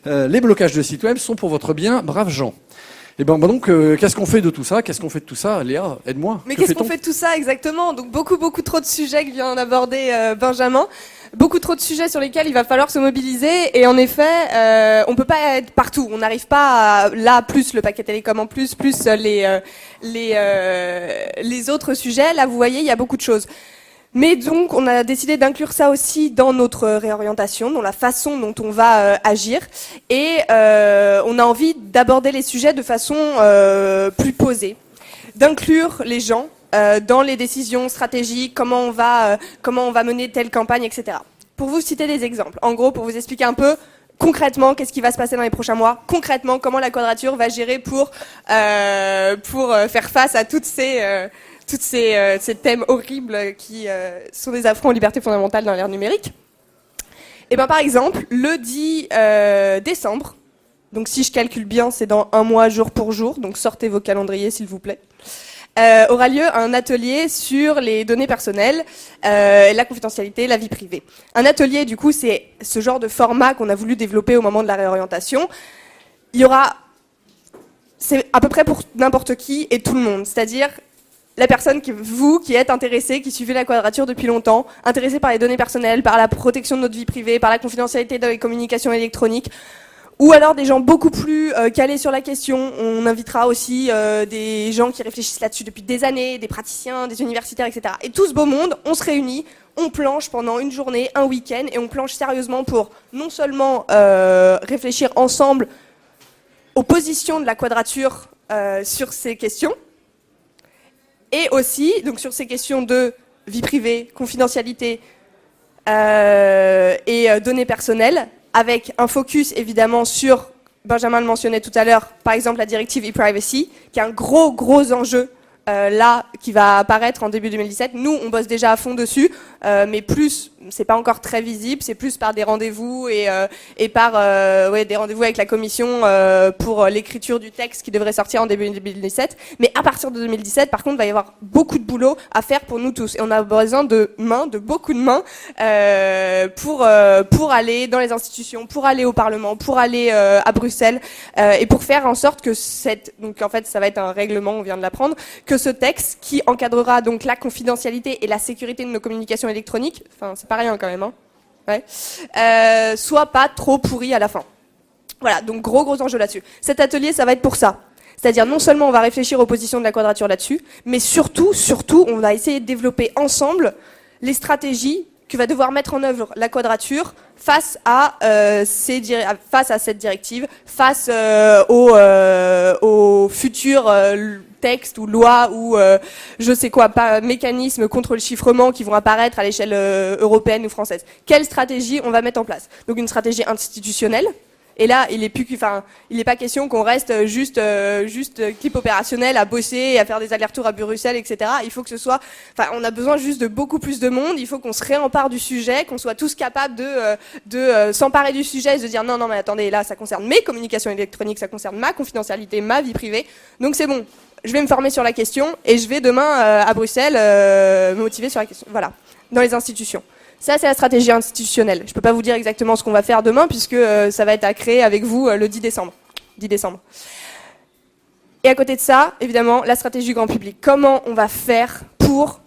Les blocages de sites web sont pour votre bien, braves gens. Et donc, qu'est-ce qu'on fait de tout ça ? Qu'est-ce qu'on fait de tout ça ? Léa, aide-moi. Mais qu'est-ce qu'on fait de tout ça exactement ? Donc beaucoup trop de sujets que vient d'aborder Benjamin. Beaucoup trop de sujets sur lesquels il va falloir se mobiliser. Et en effet, on peut pas être partout. On n'arrive pas à, là, plus le paquet télécom en plus les autres sujets. Là, vous voyez, il y a beaucoup de choses. Mais donc, on a décidé d'inclure ça aussi dans notre réorientation, dans la façon dont on va agir. Et on a envie d'aborder les sujets de façon plus posée, d'inclure les gens dans les décisions stratégiques, comment on va mener telle campagne, etc. Pour vous citer des exemples, en gros, pour vous expliquer un peu concrètement qu'est-ce qui va se passer dans les prochains mois, concrètement comment la Quadrature va gérer pour faire face à toutes ces thèmes horribles qui sont des affronts aux libertés fondamentales dans l'ère numérique. Et par exemple, le 10 décembre, donc si je calcule bien, c'est dans un mois jour pour jour, donc sortez vos calendriers s'il vous plaît, aura lieu un atelier sur les données personnelles, la confidentialité, la vie privée. Un atelier, du coup, c'est ce genre de format qu'on a voulu développer au moment de la réorientation. C'est à peu près pour n'importe qui et tout le monde, c'est-à-dire la personne qui êtes intéressé, qui suivez la Quadrature depuis longtemps, intéressé par les données personnelles, par la protection de notre vie privée, par la confidentialité dans les communications électroniques, ou alors des gens beaucoup plus calés sur la question. On invitera aussi des gens qui réfléchissent là-dessus depuis des années, des praticiens, des universitaires, etc. Et tout ce beau monde, on se réunit, on planche pendant une journée, un week-end, et on planche sérieusement pour non seulement réfléchir ensemble aux positions de la Quadrature sur ces questions, et aussi donc sur ces questions de vie privée, confidentialité et données personnelles, avec un focus évidemment sur, Benjamin le mentionnait tout à l'heure, par exemple la directive e-privacy, qui est un gros enjeu là, qui va apparaître en début 2017. Nous, on bosse déjà à fond dessus, mais plus, c'est pas encore très visible, c'est plus par des rendez-vous et par des rendez-vous avec la commission pour l'écriture du texte qui devrait sortir en début 2017. Mais à partir de 2017, par contre, il va y avoir beaucoup de boulot à faire pour nous tous. Et on a besoin de mains, de beaucoup de mains, pour aller dans les institutions, pour aller au Parlement, pour aller à Bruxelles, et pour faire en sorte que donc en fait, ça va être un règlement, on vient de l'apprendre, que ce texte qui encadrera donc la confidentialité et la sécurité de nos communications électroniques, enfin c'est pas rien quand même, soit pas trop pourri à la fin. Voilà, donc gros enjeu là-dessus. Cet atelier, ça va être pour ça. C'est-à-dire non seulement on va réfléchir aux positions de la Quadrature là-dessus, mais surtout, on va essayer de développer ensemble les stratégies que va devoir mettre en œuvre la Quadrature face à cette directive, face aux futurs textes ou lois ou je sais quoi, pas mécanismes contre le chiffrement qui vont apparaître à l'échelle européenne ou française. Quelle stratégie on va mettre en place ? Donc une stratégie institutionnelle. Et là, il n'est pas question qu'on reste juste clip opérationnel à bosser et à faire des allers-retours à Bruxelles, etc. Il faut que ce soit, on a besoin juste de beaucoup plus de monde. Il faut qu'on se réempare du sujet, qu'on soit tous capables de s'emparer du sujet et de se dire non, mais attendez, là, ça concerne mes communications électroniques, ça concerne ma confidentialité, ma vie privée. Donc c'est bon. Je vais me former sur la question et je vais demain à Bruxelles me motiver sur la question. Voilà, dans les institutions. Ça, c'est la stratégie institutionnelle. Je ne peux pas vous dire exactement ce qu'on va faire demain, puisque ça va être à créer avec vous le 10 décembre. Et à côté de ça, évidemment, la stratégie grand public. Comment on va faire pour...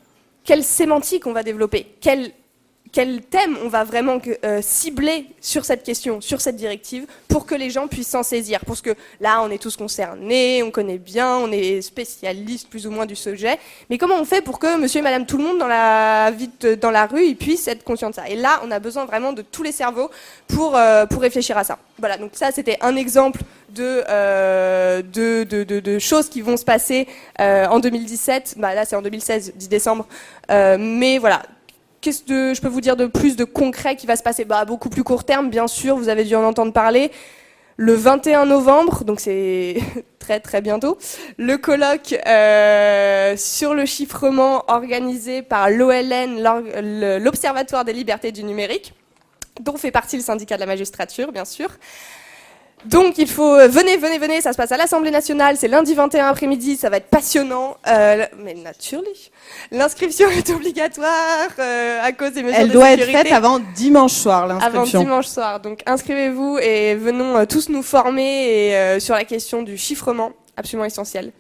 Quelle sémantique on va développer ? Quel thème on va vraiment cibler sur cette question, sur cette directive, pour que les gens puissent s'en saisir. Parce que là, on est tous concernés, on connaît bien, on est spécialistes plus ou moins du sujet. Mais comment on fait pour que monsieur et madame tout le monde dans la rue, ils puissent être conscients de ça ? Et là, on a besoin vraiment de tous les cerveaux pour réfléchir à ça. Voilà, donc ça, c'était un exemple de choses qui vont se passer en 2017. Là, c'est en 2016, 10 décembre. Mais voilà. Qu'est-ce que je peux vous dire de plus de concret qui va se passer ? À beaucoup plus court terme, bien sûr, vous avez dû en entendre parler. Le 21 novembre, donc c'est très très bientôt, le colloque sur le chiffrement organisé par l'OLN, l'Observatoire des libertés du numérique, dont fait partie le syndicat de la magistrature, bien sûr. Donc il faut venez, ça se passe à l'Assemblée nationale, c'est lundi 21 après-midi, ça va être passionnant. Mais naturally, l'inscription est obligatoire à cause des mesures de sécurité. Elle doit être faite avant dimanche soir, l'inscription. Avant dimanche soir. Donc inscrivez-vous et venons tous nous former sur la question du chiffrement, absolument essentiel.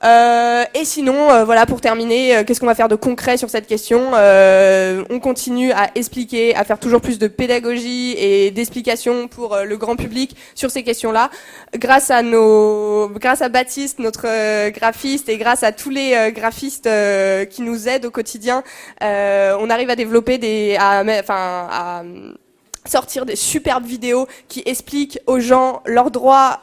Et sinon, voilà, pour terminer, qu'est-ce qu'on va faire de concret sur cette question? On continue à expliquer, à faire toujours plus de pédagogie et d'explications pour le grand public sur ces questions-là. Grâce à Baptiste, notre graphiste, et grâce à tous les graphistes qui nous aident au quotidien, on arrive à développer à sortir des superbes vidéos qui expliquent aux gens leurs droits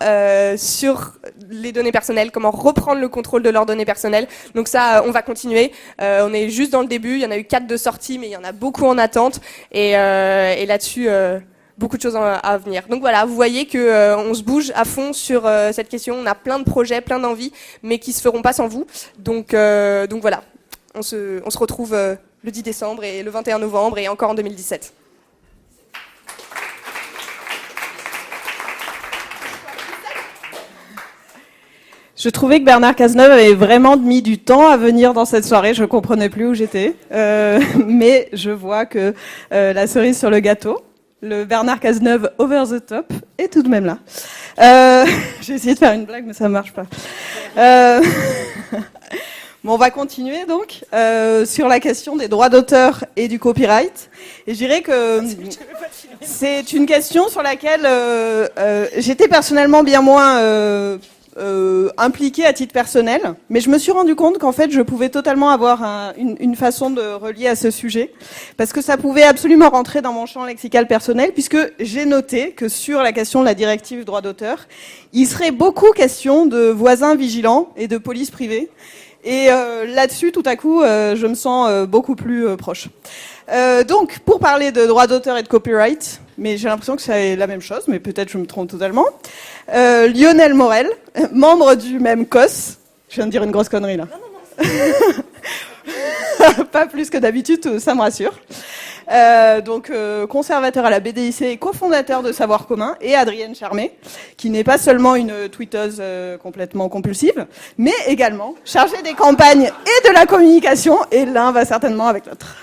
sur les données personnelles, comment reprendre le contrôle de leurs données personnelles. Donc ça, on va continuer. On est juste dans le début. Il y en a eu 4 de sorties, mais il y en a beaucoup en attente. Et là-dessus, beaucoup de choses à venir. Donc voilà, vous voyez que on se bouge à fond sur cette question. On a plein de projets, plein d'envies, mais qui se feront pas sans vous. Donc voilà, on se retrouve le 10 décembre et le 21 novembre et encore en 2017. Je trouvais que Bernard Cazeneuve avait vraiment mis du temps à venir dans cette soirée. Je comprenais plus où j'étais, mais je vois que la cerise sur le gâteau, le Bernard Cazeneuve over the top, est tout de même là. J'ai essayé de faire une blague, mais ça marche pas. Bon, on va continuer donc sur la question des droits d'auteur et du copyright. Et je dirais que c'est une question sur laquelle j'étais personnellement bien moins impliquée à titre personnel, mais je me suis rendu compte qu'en fait je pouvais totalement avoir une façon de relier à ce sujet, parce que ça pouvait absolument rentrer dans mon champ lexical personnel, puisque j'ai noté que sur la question de la directive droit d'auteur, il serait beaucoup question de voisins vigilants et de police privée. Et là-dessus, tout à coup, je me sens beaucoup plus proche. Donc, pour parler de droits d'auteur et de copyright, mais j'ai l'impression que c'est la même chose, mais peut-être je me trompe totalement, Lionel Morel, membre du même COS, je viens de dire une grosse connerie là. Pas plus que d'habitude, ça me rassure. Donc conservateur à la BDIC et cofondateur de Savoir Commun, et Adrienne Charmé, qui n'est pas seulement une tweeteuse complètement compulsive, mais également chargée des campagnes et de la communication, et l'un va certainement avec l'autre.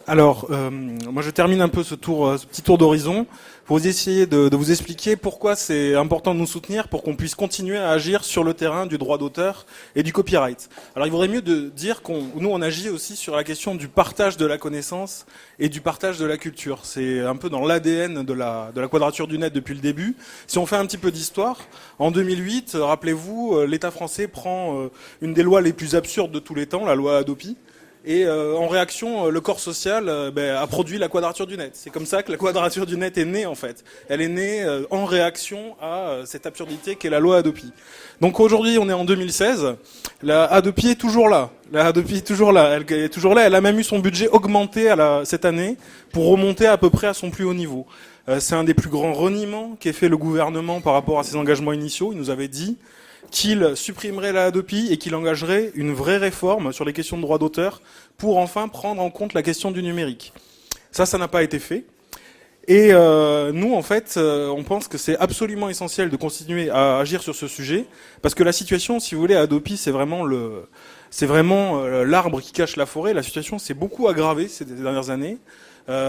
Alors, moi je termine un peu ce petit tour d'horizon pour essayer de vous expliquer pourquoi c'est important de nous soutenir pour qu'on puisse continuer à agir sur le terrain du droit d'auteur et du copyright. Alors il vaudrait mieux de dire nous on agit aussi sur la question du partage de la connaissance et du partage de la culture. C'est un peu dans l'ADN de la Quadrature du Net depuis le début. Si on fait un petit peu d'histoire, en 2008, rappelez-vous, l'État français prend une des lois les plus absurdes de tous les temps, la loi Hadopi. Et en réaction, le corps social a produit la Quadrature du Net. C'est comme ça que la Quadrature du Net est née, en fait. Elle est née en réaction à cette absurdité qu'est la loi Hadopi. Donc aujourd'hui, on est en 2016. La Hadopi est toujours là. La Hadopi est toujours là. Elle est toujours là. Elle a même eu son budget augmenté cette année pour remonter à peu près à son plus haut niveau. C'est un des plus grands reniements qu'ait fait le gouvernement par rapport à ses engagements initiaux. Il nous avait dit qu'il supprimerait la Hadopi et qu'il engagerait une vraie réforme sur les questions de droit d'auteur pour enfin prendre en compte la question du numérique. Ça n'a pas été fait. Et nous, en fait, on pense que c'est absolument essentiel de continuer à agir sur ce sujet, parce que la situation, si vous voulez, à Hadopi, c'est vraiment l'arbre qui cache la forêt. La situation s'est beaucoup aggravée ces dernières années.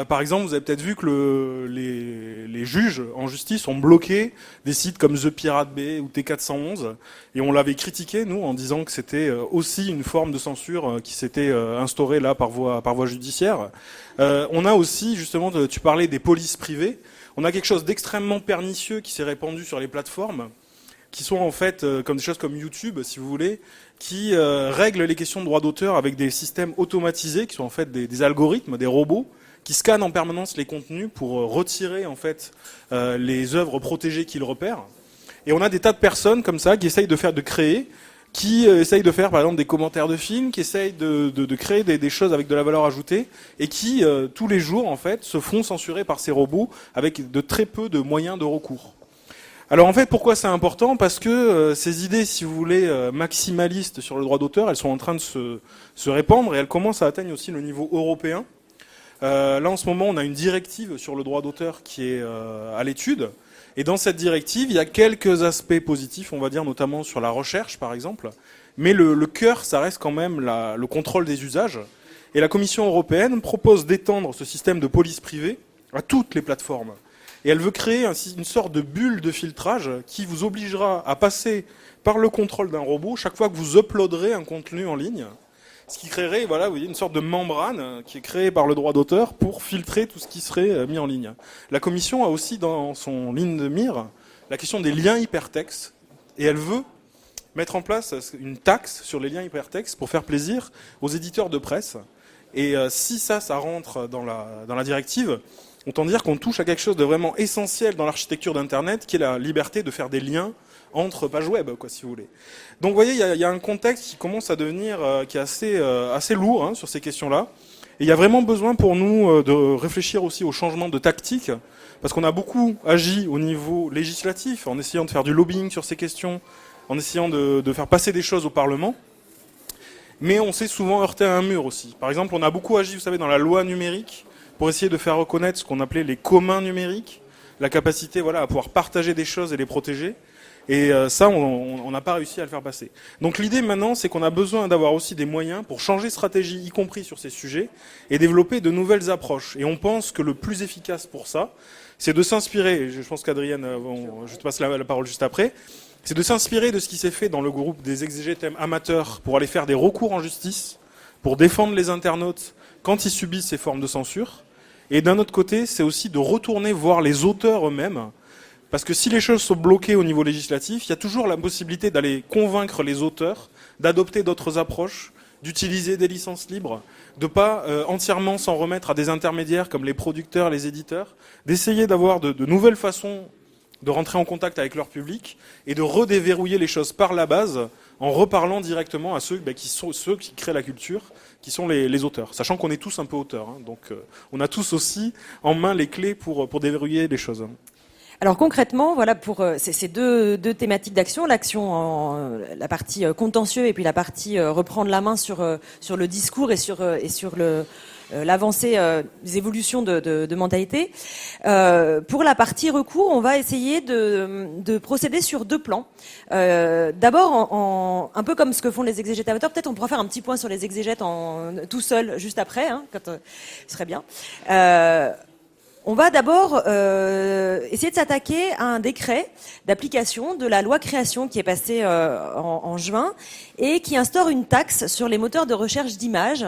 Par exemple, vous avez peut-être vu que les juges en justice ont bloqué des sites comme The Pirate Bay ou T411, et on l'avait critiqué, nous, en disant que c'était aussi une forme de censure qui s'était instaurée là par voie judiciaire. On a aussi, justement, tu parlais des polices privées, on a quelque chose d'extrêmement pernicieux qui s'est répandu sur les plateformes, qui sont en fait comme des choses comme YouTube, si vous voulez, qui règlent les questions de droit d'auteur avec des systèmes automatisés, qui sont en fait des algorithmes, des robots, qui scannent en permanence les contenus pour retirer en fait les œuvres protégées qu'ils repèrent. Et on a des tas de personnes comme ça qui essayent de créer, qui essayent de faire par exemple des commentaires de films, qui essayent de créer des choses avec de la valeur ajoutée, et qui tous les jours en fait se font censurer par ces robots avec de très peu de moyens de recours. Alors en fait, pourquoi c'est important ? Parce que ces idées, si vous voulez, maximalistes sur le droit d'auteur, elles sont en train de se répandre, et elles commencent à atteindre aussi le niveau européen. Là, en ce moment, on a une directive sur le droit d'auteur qui est à l'étude. Et dans cette directive, il y a quelques aspects positifs, on va dire, notamment sur la recherche, par exemple. Mais le cœur, ça reste quand même le contrôle des usages. Et la Commission européenne propose d'étendre ce système de police privée à toutes les plateformes. Et elle veut créer une sorte de bulle de filtrage qui vous obligera à passer par le contrôle d'un robot chaque fois que vous uploaderez un contenu en ligne. Ce qui créerait, voilà, vous voyez, une sorte de membrane qui est créée par le droit d'auteur pour filtrer tout ce qui serait mis en ligne. La Commission a aussi dans son ligne de mire la question des liens hypertextes. Et elle veut mettre en place une taxe sur les liens hypertextes pour faire plaisir aux éditeurs de presse. Et si ça rentre dans la directive, autant dire qu'on touche à quelque chose de vraiment essentiel dans l'architecture d'Internet, qui est la liberté de faire des liens entre pages web, quoi, si vous voulez. Donc, vous voyez, il y a un contexte qui commence à devenir, qui est assez lourd hein, sur ces questions-là. Et il y a vraiment besoin pour nous de réfléchir aussi au changement de tactique, parce qu'on a beaucoup agi au niveau législatif, en essayant de faire du lobbying sur ces questions, en essayant de faire passer des choses au Parlement. Mais on s'est souvent heurté à un mur aussi. Par exemple, on a beaucoup agi, vous savez, dans la loi numérique, pour essayer de faire reconnaître ce qu'on appelait les communs numériques, la capacité, voilà, à pouvoir partager des choses et les protéger. Et ça, on n'a pas réussi à le faire passer. Donc l'idée maintenant, c'est qu'on a besoin d'avoir aussi des moyens pour changer de stratégie, y compris sur ces sujets, et développer de nouvelles approches. Et on pense que le plus efficace pour ça, c'est de s'inspirer, je pense qu'Adrienne, je te passe la parole juste après, c'est de s'inspirer de ce qui s'est fait dans le groupe des exégètes amateurs pour aller faire des recours en justice, pour défendre les internautes quand ils subissent ces formes de censure. Et d'un autre côté, c'est aussi de retourner voir les auteurs eux-mêmes. Parce que si les choses sont bloquées au niveau législatif, il y a toujours la possibilité d'aller convaincre les auteurs d'adopter d'autres approches, d'utiliser des licences libres, de pas entièrement s'en remettre à des intermédiaires comme les producteurs, les éditeurs, d'essayer d'avoir de nouvelles façons de rentrer en contact avec leur public et de redéverrouiller les choses par la base en reparlant directement à ceux qui créent la culture, qui sont les auteurs. Sachant qu'on est tous un peu auteurs, hein, donc on a tous aussi en main les clés pour déverrouiller les choses. Alors concrètement, voilà pour ces deux thématiques d'action, la partie contentieux et puis la partie reprendre la main sur le discours et sur l'avancée des évolutions de mentalité. Pour la partie recours, on va essayer de procéder sur deux plans. D'abord, un peu comme ce que font les exégètes amateurs, peut-être on pourra faire un petit point sur les exégètes tout seul juste après, hein, ce serait bien. On va d'abord essayer de s'attaquer à un décret d'application de la loi création qui est passé en juin et qui instaure une taxe sur les moteurs de recherche d'images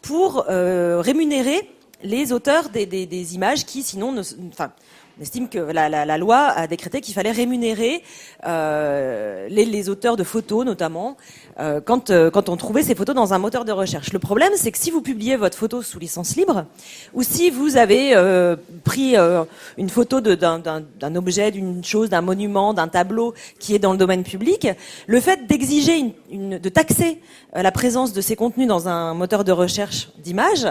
pour rémunérer les auteurs des images qui sinon on estime que la loi a décrété qu'il fallait rémunérer les auteurs de photos notamment quand on trouvait ces photos dans un moteur de recherche. Le problème, c'est que si vous publiez votre photo sous licence libre ou si vous avez pris une photo d'un objet, d'une chose, d'un monument, d'un tableau qui est dans le domaine public, le fait d'exiger de taxer la présence de ces contenus dans un moteur de recherche d'images,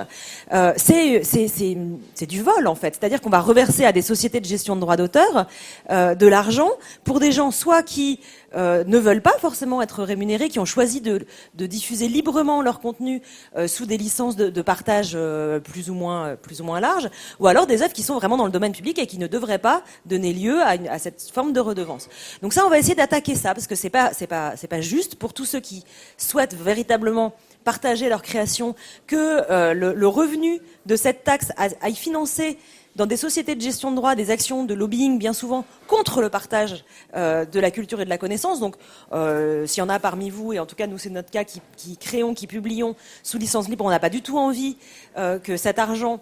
c'est du vol en fait. C'est-à-dire qu'on va reverser à des sociétés de gestion de droits d'auteur de l'argent pour des gens soit qui ne veulent pas forcément être rémunérés, qui ont choisi de diffuser librement leur contenu sous des licences de partage plus ou moins larges, ou alors des œuvres qui sont vraiment dans le domaine public et qui ne devraient pas donner lieu à cette forme de redevance. Donc ça, on va essayer d'attaquer ça parce que c'est pas juste pour tous ceux qui souhaitent véritablement partager leur création que le revenu de cette taxe aille financer dans des sociétés de gestion de droits, des actions de lobbying bien souvent contre le partage de la culture et de la connaissance. Donc, s'il y en a parmi vous, et en tout cas nous c'est notre cas, qui créons, qui publions sous licence libre, on n'a pas du tout envie que cet argent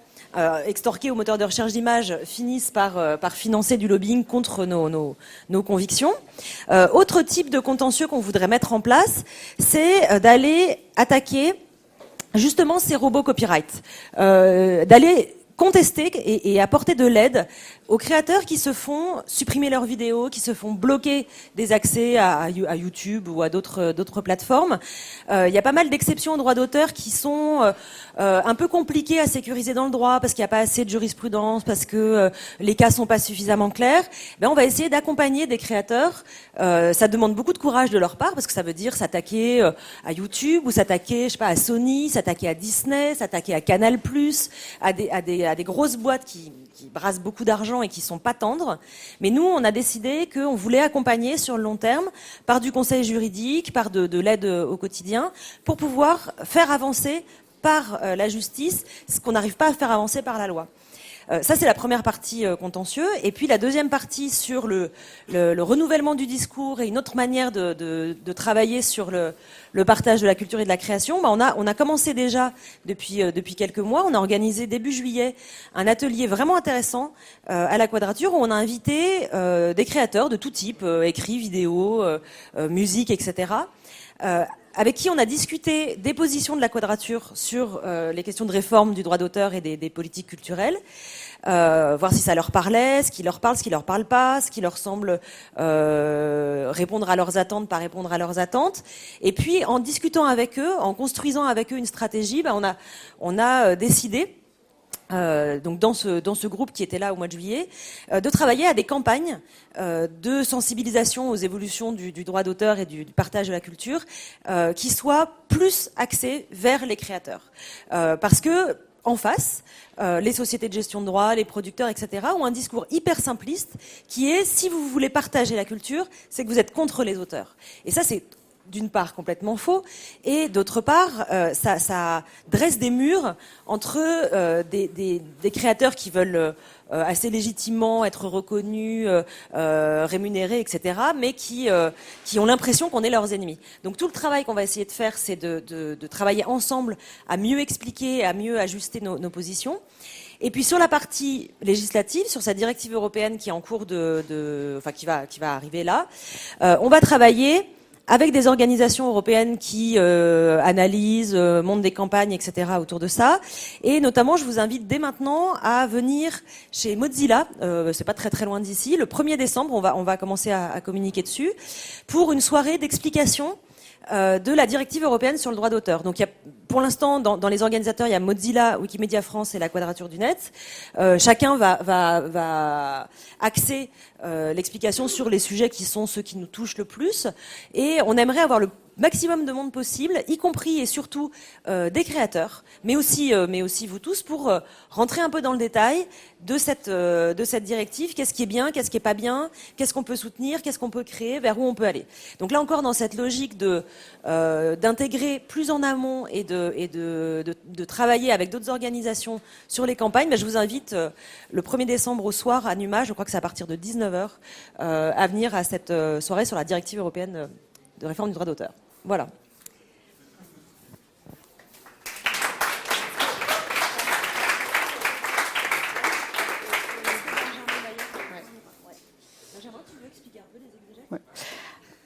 extorqué au moteur de recherche d'images finisse par financer du lobbying contre nos convictions. Autre type de contentieux qu'on voudrait mettre en place, c'est d'aller attaquer justement ces robots copyright, d'aller contester et apporter de l'aide aux créateurs qui se font supprimer leurs vidéos, qui se font bloquer des accès à YouTube ou à d'autres plateformes. Il y a pas mal d'exceptions aux droits d'auteur qui sont un peu compliquées à sécuriser dans le droit parce qu'il n'y a pas assez de jurisprudence, parce que les cas sont pas suffisamment clairs. On va essayer d'accompagner des créateurs. Ça demande beaucoup de courage de leur part parce que ça veut dire s'attaquer à YouTube ou s'attaquer, je sais pas, à Sony, s'attaquer à Disney, s'attaquer à Canal+, à des grosses boîtes qui brassent beaucoup d'argent et qui sont pas tendres. Mais nous, on a décidé qu'on voulait accompagner sur le long terme par du conseil juridique, par de l'aide au quotidien, pour pouvoir faire avancer par la justice ce qu'on n'arrive pas à faire avancer par la loi. Ça, c'est la première partie contentieux. Et puis la deuxième partie sur le renouvellement du discours et une autre manière de travailler sur le partage de la culture et de la création. On a commencé déjà depuis quelques mois. On a organisé début juillet un atelier vraiment intéressant à la Quadrature où on a invité des créateurs de tout type, écrits, vidéos, musique, etc., avec qui on a discuté des positions de la Quadrature sur les questions de réforme du droit d'auteur et des politiques culturelles, voir si ça leur parlait, ce qui leur parle pas, ce qui leur semble répondre à leurs attentes, pas répondre à leurs attentes. Et puis en discutant avec eux, en construisant avec eux une stratégie, on a décidé, donc dans ce groupe qui était là au mois de juillet, de travailler à des campagnes de sensibilisation aux évolutions du droit d'auteur et du partage de la culture qui soient plus axées vers les créateurs. Parce que en face, les sociétés de gestion de droit, les producteurs, etc. ont un discours hyper simpliste qui est si vous voulez partager la culture, c'est que vous êtes contre les auteurs. Et ça, c'est d'une part complètement faux, et d'autre part, ça dresse des murs entre des créateurs qui veulent assez légitimement être reconnus, rémunérés, etc., mais qui ont l'impression qu'on est leurs ennemis. Donc tout le travail qu'on va essayer de faire, c'est de travailler ensemble à mieux expliquer, à mieux ajuster nos positions. Et puis sur la partie législative, sur cette directive européenne qui est en cours qui va arriver là, on va travailler avec des organisations européennes qui analysent, montent des campagnes, etc. autour de ça. Et notamment, je vous invite dès maintenant à venir chez Mozilla, c'est pas très très loin d'ici, le 1er décembre, on va commencer à communiquer dessus, pour une soirée d'explication de la directive européenne sur le droit d'auteur. Donc, pour l'instant, dans les organisateurs, il y a Mozilla, Wikimedia France et la Quadrature du Net. Chacun va axer l'explication sur les sujets qui sont ceux qui nous touchent le plus. Et on aimerait avoir le maximum de monde possible, y compris et surtout des créateurs, mais aussi vous tous, pour rentrer un peu dans le détail de cette directive. Qu'est-ce qui est bien, qu'est-ce qui est pas bien, qu'est-ce qu'on peut soutenir, qu'est-ce qu'on peut créer, vers où on peut aller. Donc là encore, dans cette logique d'intégrer plus en amont et de travailler avec d'autres organisations sur les campagnes, je vous invite le 1er décembre au soir à Numa, je crois que c'est à partir de 19h, à venir à cette soirée sur la directive européenne de réforme du droit d'auteur. Voilà.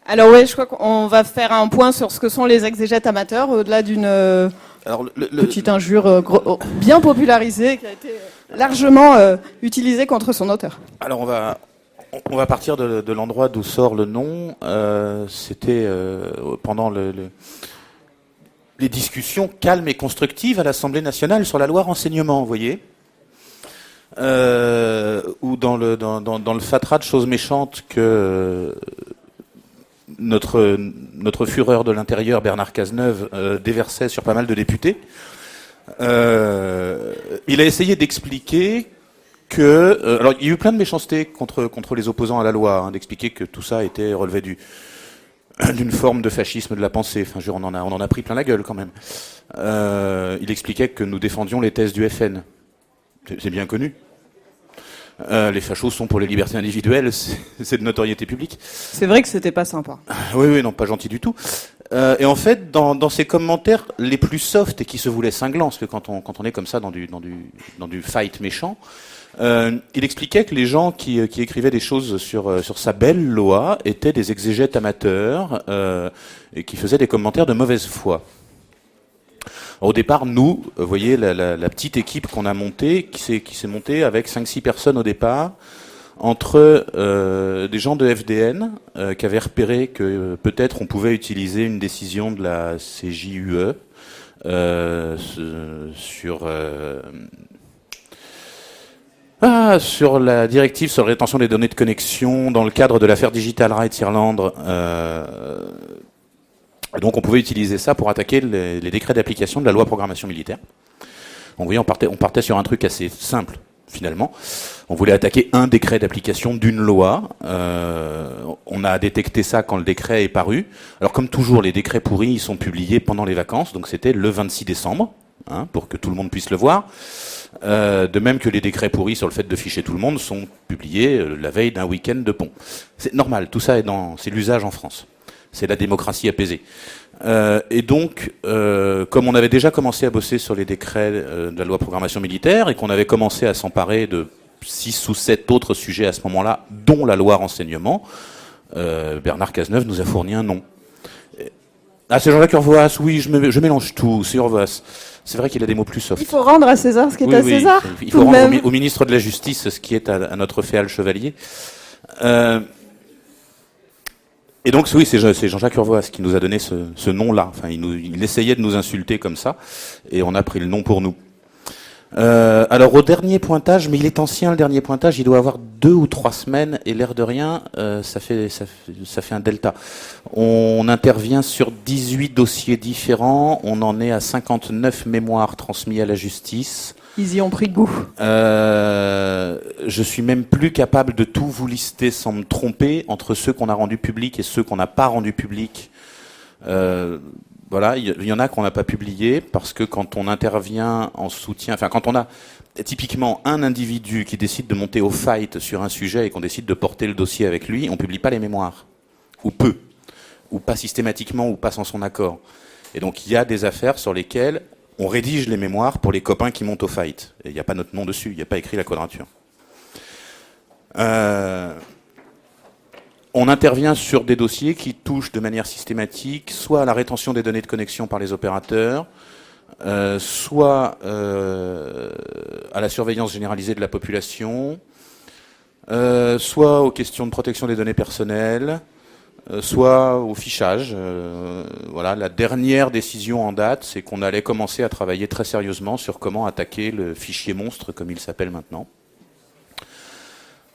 Alors je crois qu'on va faire un point sur ce que sont les exégètes amateurs, au-delà d'une petite injure bien popularisée qui a été largement utilisée contre son auteur. Alors on va partir de l'endroit d'où sort le nom. C'était pendant les discussions calmes et constructives à l'Assemblée nationale sur la loi renseignement, vous voyez, ou dans le fatras de choses méchantes que notre fureur de l'intérieur, Bernard Cazeneuve, déversait sur pas mal de députés. Il a essayé d'expliquer que, alors il y a eu plein de méchanceté contre les opposants à la loi, d'expliquer que tout ça était relevé d'une forme de fascisme de la pensée. Enfin, on en a pris plein la gueule quand même. Il expliquait que nous défendions les thèses du FN. C'est bien connu. Les fachos sont pour les libertés individuelles, c'est de notoriété publique. C'est vrai que c'était pas sympa. Oui, non, pas gentil du tout. Et en fait, dans ses commentaires les plus soft et qui se voulaient cinglants, parce que quand on est comme ça dans du fight méchant, il expliquait que les gens qui écrivaient des choses sur sa belle loi étaient des exégètes amateurs et qui faisaient des commentaires de mauvaise foi. Au départ, nous, vous voyez, la petite équipe qu'on a montée, qui s'est montée avec 5-6 personnes au départ, entre des gens de FDN qui avaient repéré que peut-être on pouvait utiliser une décision de la CJUE sur la directive sur la rétention des données de connexion dans le cadre de l'affaire Digital Rights Irlande. Donc on pouvait utiliser ça pour attaquer les décrets d'application de la loi programmation militaire. Donc vous voyez, on partait sur un truc assez simple, finalement. On voulait attaquer un décret d'application d'une loi. On a détecté ça quand le décret est paru. Alors comme toujours, les décrets pourris, ils sont publiés pendant les vacances, donc c'était le 26 décembre, pour que tout le monde puisse le voir. De même que les décrets pourris sur le fait de ficher tout le monde sont publiés la veille d'un week-end de pont. C'est normal, tout ça c'est l'usage en France. C'est la démocratie apaisée. Et donc, comme on avait déjà commencé à bosser sur les décrets de la loi programmation militaire et qu'on avait commencé à s'emparer de 6 ou 7 autres sujets à ce moment-là, dont la loi renseignement, Bernard Cazeneuve nous a fourni un nom. Ah, c'est Jean-Jacques Urvoas, oui, je mélange tout, c'est Urvoas. C'est vrai qu'il a des mots plus soft. Il faut rendre à César ce qui est à César. Il faut rendre au ministre de la Justice ce qui est à notre féal chevalier. Et donc, oui, c'est Jean-Jacques Urvoas qui nous a donné ce nom-là. Enfin, il essayait de nous insulter comme ça, et on a pris le nom pour nous. Alors, au dernier pointage, mais il est ancien, le dernier pointage, il doit avoir 2 ou 3 semaines, et l'air de rien, ça fait un delta. On intervient sur 18 dossiers différents, on en est à 59 mémoires transmis à la justice. Ils y ont pris goût. Je suis même plus capable de tout vous lister sans me tromper entre ceux qu'on a rendus publics et ceux qu'on n'a pas rendus publics. Voilà, il y en a qu'on n'a pas publié parce que quand on intervient en soutien, enfin quand on a typiquement un individu qui décide de monter au fight sur un sujet et qu'on décide de porter le dossier avec lui, on publie pas les mémoires, ou peu, ou pas systématiquement, ou pas sans son accord. Et donc il y a des affaires sur lesquelles on rédige les mémoires pour les copains qui montent au fight. Et il n'y a pas notre nom dessus, il n'y a pas écrit la quadrature. On intervient sur des dossiers qui touchent de manière systématique soit à la rétention des données de connexion par les opérateurs, soit à la surveillance généralisée de la population, soit aux questions de protection des données personnelles, soit au fichage. Voilà, la dernière décision en date, c'est qu'on allait commencer à travailler très sérieusement sur comment attaquer le fichier monstre, comme il s'appelle maintenant.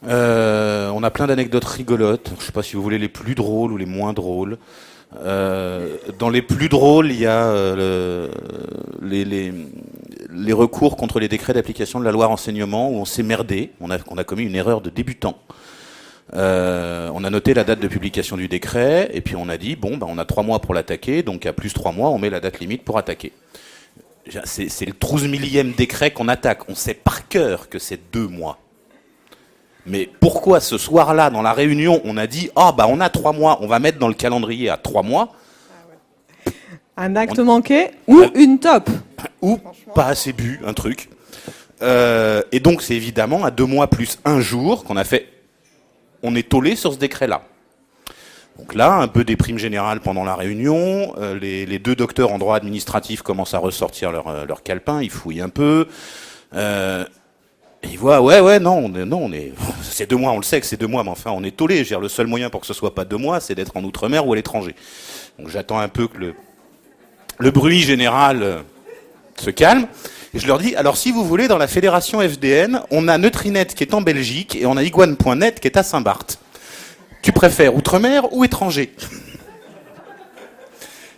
On a plein d'anecdotes rigolotes. Je ne sais pas si vous voulez les plus drôles ou les moins drôles. Dans les plus drôles, il y a les recours contre les décrets d'application de la loi renseignement où on s'est merdé. On a commis une erreur de débutant. On a noté la date de publication du décret et puis on a dit bon, on a 3 mois pour l'attaquer, donc à plus 3 mois, on met la date limite pour attaquer. C'est le 12 millième décret qu'on attaque. On sait par cœur que c'est 2 mois. Mais pourquoi ce soir-là, dans la réunion, on a dit on a 3 mois, on va mettre dans le calendrier à 3 mois. Un acte manqué ou une top. Ou pas assez bu, un truc. Et donc c'est évidemment à 2 mois plus 1 jour qu'on a fait. On est tollé sur ce décret-là. Donc là, un peu déprime générale pendant la réunion. Les 2 docteurs en droit administratif commencent à ressortir leur calepin, ils fouillent un peu. Et ils voient, c'est 2 mois, on le sait que c'est 2 mois, mais enfin, on est tollé. Le seul moyen pour que ce soit pas 2 mois, c'est d'être en outre-mer ou à l'étranger. Donc j'attends un peu que le bruit général se calme. Et je leur dis, alors si vous voulez, dans la fédération FDN, on a Neutrinet qui est en Belgique et on a Iguane.net qui est à Saint-Barth. Tu préfères outre-mer ou étranger ?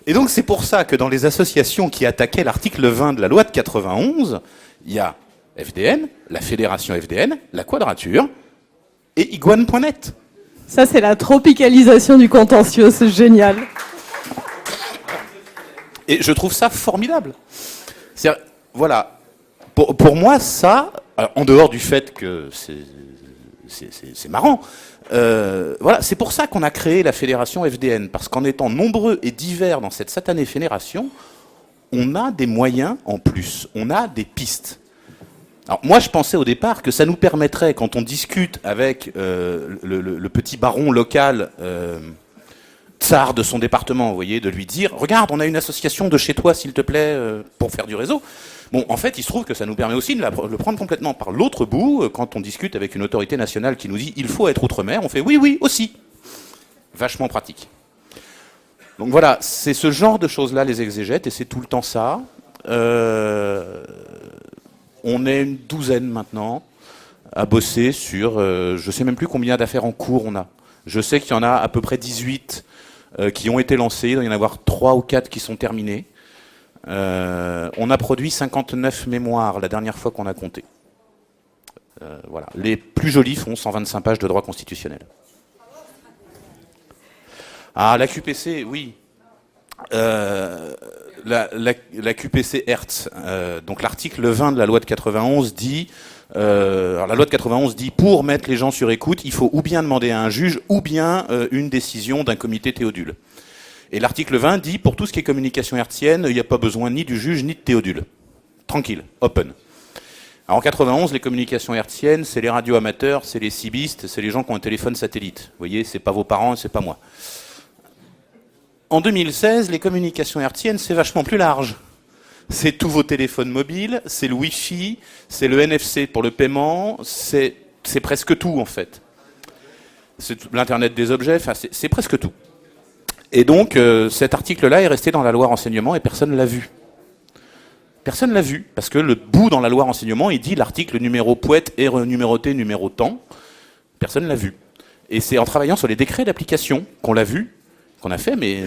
Et donc c'est pour ça que dans les associations qui attaquaient l'article 20 de la loi de 91, il y a FDN, la fédération FDN, la Quadrature et Iguane.net. Ça, c'est la tropicalisation du contentieux, c'est génial. Et je trouve ça formidable. Voilà. Pour moi, ça, en dehors du fait que c'est marrant, voilà, c'est pour ça qu'on a créé la fédération FDN, parce qu'en étant nombreux et divers dans cette satanée fédération, on a des moyens en plus, on a des pistes. Alors moi, je pensais au départ que ça nous permettrait, quand on discute avec le petit baron local tsar de son département, vous voyez, de lui dire « Regarde, on a une association de chez toi, s'il te plaît, pour faire du réseau ». Bon, en fait, il se trouve que ça nous permet aussi de le prendre complètement par l'autre bout. Quand on discute avec une autorité nationale qui nous dit « Il faut être outre-mer », on fait « Oui, oui, aussi ». Vachement pratique. Donc voilà, c'est ce genre de choses-là, les exégètes, et c'est tout le temps ça. On est une douzaine maintenant à bosser sur, je sais même plus combien d'affaires en cours on a. Je sais qu'il y en a à peu près 18 qui ont été lancées, il doit y en avoir 3 ou 4 qui sont terminées. On a produit 59 mémoires la dernière fois qu'on a compté. Voilà. Les plus jolis font 125 pages de droit constitutionnel. Ah, la QPC, oui. La QPC Hertz, donc l'article 20 de la loi de 91 dit, alors la loi de 91 dit pour mettre les gens sur écoute, il faut ou bien demander à un juge ou bien une décision d'un comité Théodule. Et l'article 20 dit pour tout ce qui est communication hertzienne, il n'y a pas besoin ni du juge ni de Théodule. Tranquille, open. Alors en 91, les communications hertziennes, c'est les radios amateurs, c'est les cibistes, c'est les gens qui ont un téléphone satellite. Vous voyez, c'est pas vos parents, c'est pas moi. En 2016, les communications hertziennes, c'est vachement plus large. C'est tous vos téléphones mobiles, c'est le Wi-Fi, c'est le NFC pour le paiement, c'est presque tout en fait. C'est l'Internet des objets, enfin c'est presque tout. Et donc cet article-là est resté dans la loi renseignement et personne ne l'a vu. Personne ne l'a vu, parce que le bout dans la loi renseignement, il dit l'article numéro poète est numéroté numéro temps. Personne ne l'a vu. Et c'est en travaillant sur les décrets d'application qu'on l'a vu, qu'on a fait, mais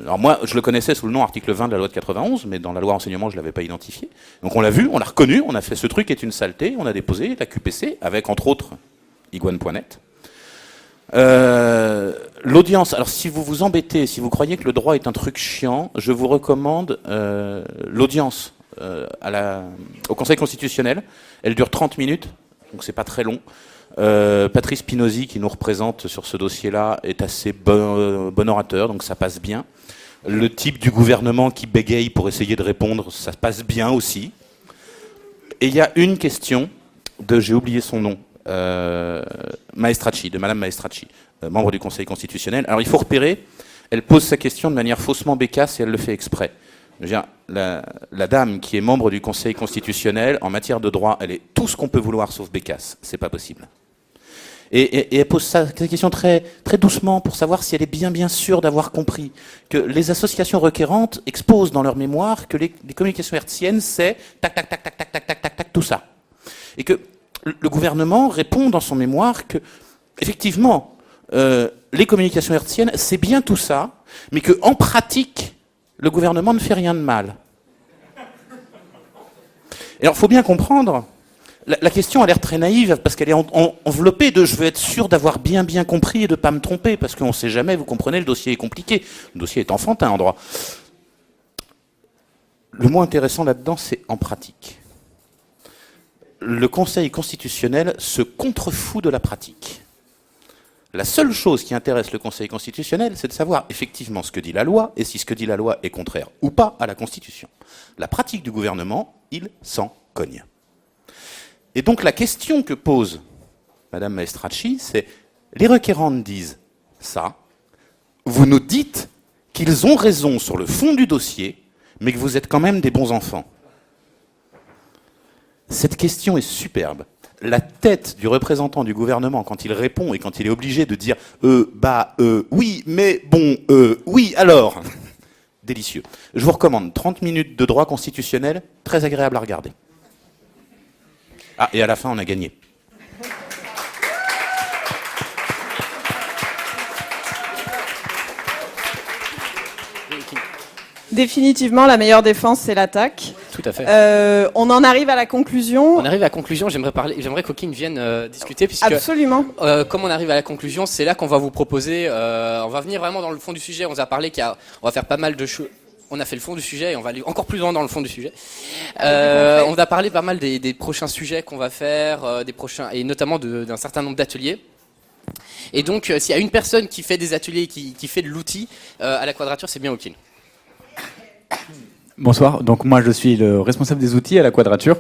alors moi je le connaissais sous le nom article 20 de la loi de 91, mais dans la loi renseignement je ne l'avais pas identifié. Donc on l'a vu, on l'a reconnu, on a fait ce truc est une saleté, on a déposé la QPC avec entre autres iguane.net. L'audience, alors si vous vous embêtez, si vous croyez que le droit est un truc chiant, je vous recommande l'audience au Conseil constitutionnel. Elle dure 30 minutes, donc c'est pas très long. Patrice Pinozy, qui nous représente sur ce dossier-là, est assez bon orateur, donc ça passe bien. Le type du gouvernement qui bégaye pour essayer de répondre, ça passe bien aussi. Et il y a une question j'ai oublié son nom, Maestracci, de Madame Maestracci, membre du Conseil constitutionnel. Alors il faut repérer, elle pose sa question de manière faussement bécasse et elle le fait exprès. Je veux dire, la dame qui est membre du Conseil constitutionnel, en matière de droit, elle est tout ce qu'on peut vouloir sauf bécasse. C'est pas possible. Et elle pose sa question très, très doucement pour savoir si elle est bien sûre d'avoir compris que les associations requérantes exposent dans leur mémoire que les communications hertziennes, c'est tac, tac, tac, tac, tac, tac, tac, tac, tac, tout ça. Et que le gouvernement répond dans son mémoire que, effectivement, les communications hertziennes, c'est bien tout ça, mais qu'en pratique, le gouvernement ne fait rien de mal. Et alors, il faut bien comprendre, la question a l'air très naïve, parce qu'elle est enveloppée de « je veux être sûr d'avoir bien compris et de ne pas me tromper », parce qu'on ne sait jamais, vous comprenez, le dossier est compliqué. Le dossier est enfantin en droit. Le mot intéressant là-dedans, c'est « en pratique ». Le Conseil constitutionnel se contrefout de la pratique. La seule chose qui intéresse le Conseil constitutionnel, c'est de savoir effectivement ce que dit la loi et si ce que dit la loi est contraire ou pas à la Constitution. La pratique du gouvernement, il s'en cogne. Et donc la question que pose Madame Maestracci, c'est les requérantes disent ça, vous nous dites qu'ils ont raison sur le fond du dossier, mais que vous êtes quand même des bons enfants. Cette question est superbe. La tête du représentant du gouvernement, quand il répond et quand il est obligé de dire oui, mais bon, oui, alors. Délicieux. Je vous recommande 30 minutes de droit constitutionnel, très agréable à regarder. Ah, et à la fin, on a gagné. Définitivement, la meilleure défense, c'est l'attaque. Tout à fait. On en arrive à la conclusion. On arrive à la conclusion, j'aimerais qu'Okin vienne discuter, puisque absolument. Comme on arrive à la conclusion, c'est là qu'on va vous proposer, on va venir vraiment dans le fond du sujet, on vous a parlé on va faire pas mal de choses. On a fait le fond du sujet et on va aller encore plus loin dans le fond du sujet. On va parler pas mal des prochains sujets qu'on va faire, et notamment d'un certain nombre d'ateliers. Et donc, s'il y a une personne qui fait des ateliers, qui fait de l'outil à la Quadrature, c'est bien Okin. Bonsoir, donc moi je suis le responsable des outils à la Quadrature.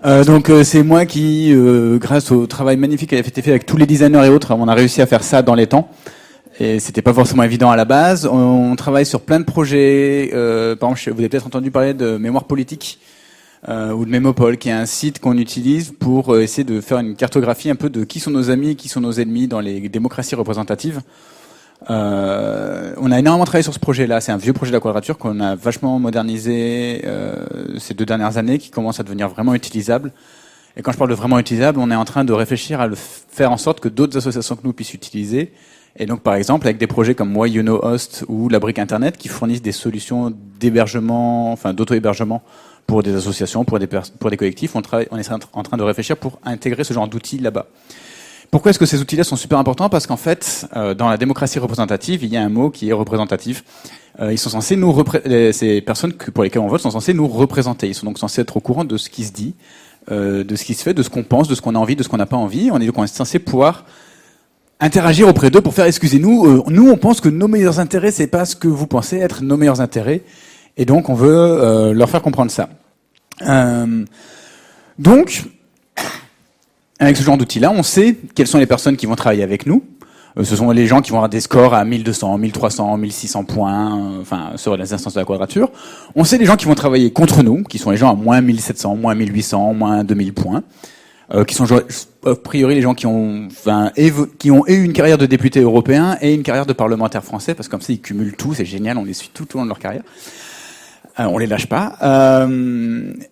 C'est moi qui, grâce au travail magnifique qui a été fait avec tous les designers et autres, on a réussi à faire ça dans les temps. Et c'était pas forcément évident à la base. On travaille sur plein de projets. Par exemple, vous avez peut-être entendu parler de Mémoire politique ou de Mémopol, qui est un site qu'on utilise pour essayer de faire une cartographie un peu de qui sont nos amis, qui sont nos ennemis dans les démocraties représentatives. On a énormément travaillé sur ce projet-là. C'est un vieux projet de la Quadrature qu'on a vachement modernisé ces 2 dernières années, qui commence à devenir vraiment utilisable. Et quand je parle de vraiment utilisable, on est en train de réfléchir à le faire en sorte que d'autres associations que nous puissent utiliser. Et donc, par exemple, avec des projets comme Why You Know Host ou la Brique Internet, qui fournissent des solutions d'hébergement, enfin d'auto-hébergement pour des associations, pour des collectifs, on est en train de réfléchir pour intégrer ce genre d'outils là-bas. Pourquoi est-ce que ces outils-là sont super importants ? Parce qu'en fait, dans la démocratie représentative, il y a un mot qui est représentatif. Ils sont censés ces personnes pour lesquelles on vote sont censées nous représenter. Ils sont donc censés être au courant de ce qui se dit, de ce qui se fait, de ce qu'on pense, de ce qu'on a envie, de ce qu'on n'a pas envie. On est censé pouvoir interagir auprès d'eux pour faire excusez-nous, nous on pense que nos meilleurs intérêts c'est pas ce que vous pensez être nos meilleurs intérêts, et donc on veut leur faire comprendre ça. Donc avec ce genre d'outils-là, on sait quelles sont les personnes qui vont travailler avec nous. Ce sont les gens qui vont avoir des scores à 1200, 1300, 1600 points, enfin sur les instances de la Quadrature. On sait les gens qui vont travailler contre nous, qui sont les gens à moins 1700, moins 1800, moins 2000 points. Qui sont a priori les gens qui ont eu une carrière de député européen et une carrière de parlementaire français, parce que comme ça ils cumulent tout, c'est génial, on les suit tout au long de leur carrière. On les lâche pas.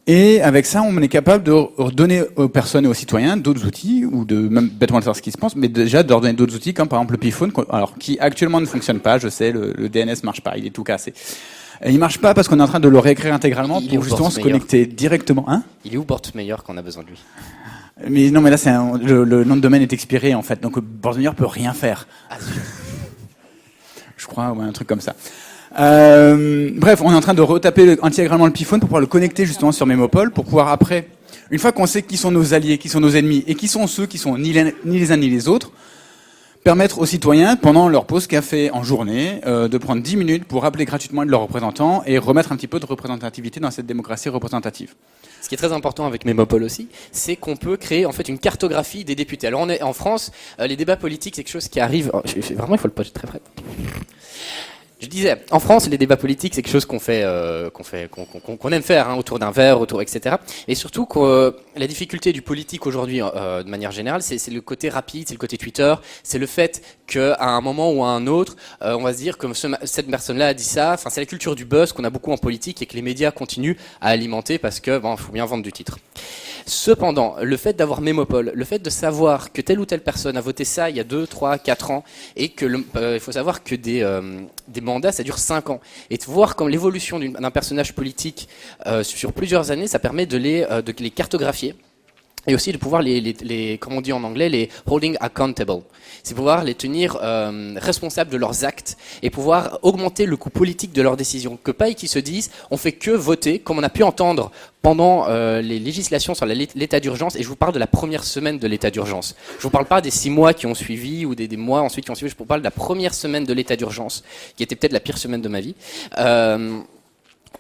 Et avec ça, on est capable de donner aux personnes et aux citoyens d'autres outils, ou de même bêtement de faire ce qu'ils se pensent, mais déjà de leur donner d'autres outils, comme par exemple le Piphone, alors qui actuellement ne fonctionne pas. Je sais, le DNS marche pas, il est tout cassé. Et il marche pas parce qu'on est en train de le réécrire intégralement pour justement se connecter directement. Hein ? Il est où Bortmeyer quand on a besoin de lui ? Mais non, mais là, le nom de domaine est expiré, en fait. Donc, Bortmeyer peut rien faire. Ah, je crois, ou un truc comme ça. Bref, on est en train de retaper intégralement le Piphone pour pouvoir le connecter justement sur Mémopol, pour pouvoir après, une fois qu'on sait qui sont nos alliés, qui sont nos ennemis, et qui sont ceux qui sont ni les uns ni les autres, permettre aux citoyens, pendant leur pause café en journée, de prendre 10 minutes pour rappeler gratuitement de leurs représentants et remettre un petit peu de représentativité dans cette démocratie représentative. Ce qui est très important avec Mémopol aussi, c'est qu'on peut créer en fait une cartographie des députés. Alors on est en France, les débats politiques, c'est quelque chose qui arrive. Vraiment, il faut le poser très près. Je disais, en France, les débats politiques, c'est quelque chose qu'on aime faire, hein, autour d'un verre, etc. Et surtout que la difficulté du politique aujourd'hui, de manière générale, c'est le côté rapide, c'est le côté Twitter, c'est le fait qu'à un moment ou à un autre, on va se dire que cette personne-là a dit ça. Enfin, c'est la culture du buzz qu'on a beaucoup en politique et que les médias continuent à alimenter parce que faut bien vendre du titre. Cependant, le fait d'avoir Mémopol, le fait de savoir que telle ou telle personne a voté ça il y a 2, 3, 4 ans, et que il faut savoir que des mandats, ça dure 5 ans. Et de voir comme l'évolution d'un personnage politique sur plusieurs années, ça permet de les cartographier. Et aussi de pouvoir comme on dit en anglais, les holding accountable. C'est pouvoir les tenir responsables de leurs actes et pouvoir augmenter le coût politique de leurs décisions. Que pas qu'ils se disent, on fait que voter, comme on a pu entendre pendant les législations sur l'état d'urgence. Et je vous parle de la première semaine de l'état d'urgence. Je vous parle pas des 6 mois qui ont suivi ou des mois ensuite qui ont suivi. Je vous parle de la première semaine de l'état d'urgence, qui était peut-être la pire semaine de ma vie.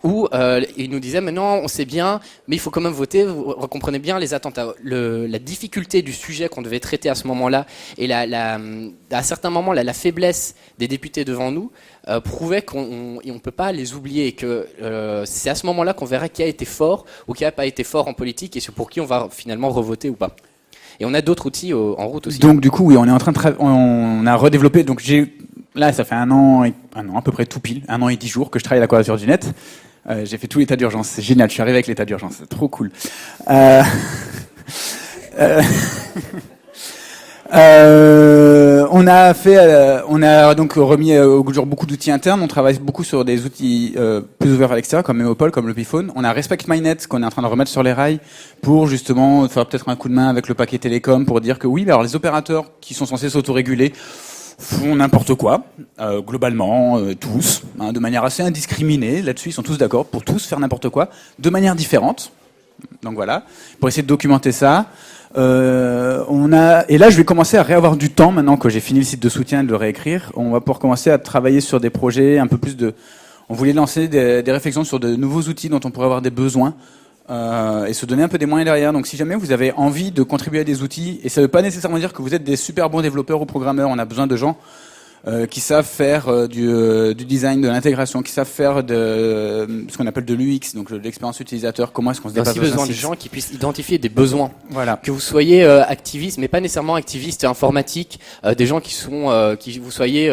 Où il nous disait maintenant on sait bien, mais il faut quand même voter. Vous comprenez bien les attentats, la difficulté du sujet qu'on devait traiter à ce moment-là, et à certains moments la faiblesse des députés devant nous prouvait qu'on ne peut pas les oublier, et que c'est à ce moment-là qu'on verra qui a été fort ou qui n'a pas été fort en politique, et pour qui on va finalement revoter ou pas. Et on a d'autres outils en route aussi. Donc du coup, oui, on est en train on a redéveloppé. Donc là, ça fait un an à peu près tout pile, 1 an et 10 jours que je travaille à la Quadrature du Net. J'ai fait tout l'état d'urgence, c'est génial, je suis arrivé avec l'état d'urgence, c'est trop cool. On a donc remis au jour beaucoup d'outils internes, on travaille beaucoup sur des outils plus ouverts à l'extérieur, comme Mémopol, comme le Piphone. On a Respect MyNet qu'on est en train de remettre sur les rails pour justement faire peut-être un coup de main avec le paquet télécom pour dire que oui, alors les opérateurs qui sont censés s'autoréguler font n'importe quoi, globalement, tous, hein, de manière assez indiscriminée. Là-dessus, ils sont tous d'accord pour tous faire n'importe quoi, de manière différente. Donc voilà, pour essayer de documenter ça. Et là, je vais commencer à réavoir du temps, maintenant que j'ai fini le site de soutien et de le réécrire. On va pouvoir commencer à travailler sur des projets un peu plus On voulait lancer des réflexions sur de nouveaux outils dont on pourrait avoir des besoins. Et se donner un peu des moyens derrière. Donc si jamais vous avez envie de contribuer à des outils, et ça ne veut pas nécessairement dire que vous êtes des super bons développeurs ou programmeurs, on a besoin de gens qui savent faire du design, de l'intégration, qui savent faire de ce qu'on appelle de l'UX, donc de l'expérience utilisateur. Comment est-ce qu'on se Il y a dépasse aussi besoin de gens qui puissent identifier des besoins. Voilà. Que vous soyez activiste, mais pas nécessairement activiste informatique, des gens qui sont, qui vous soyez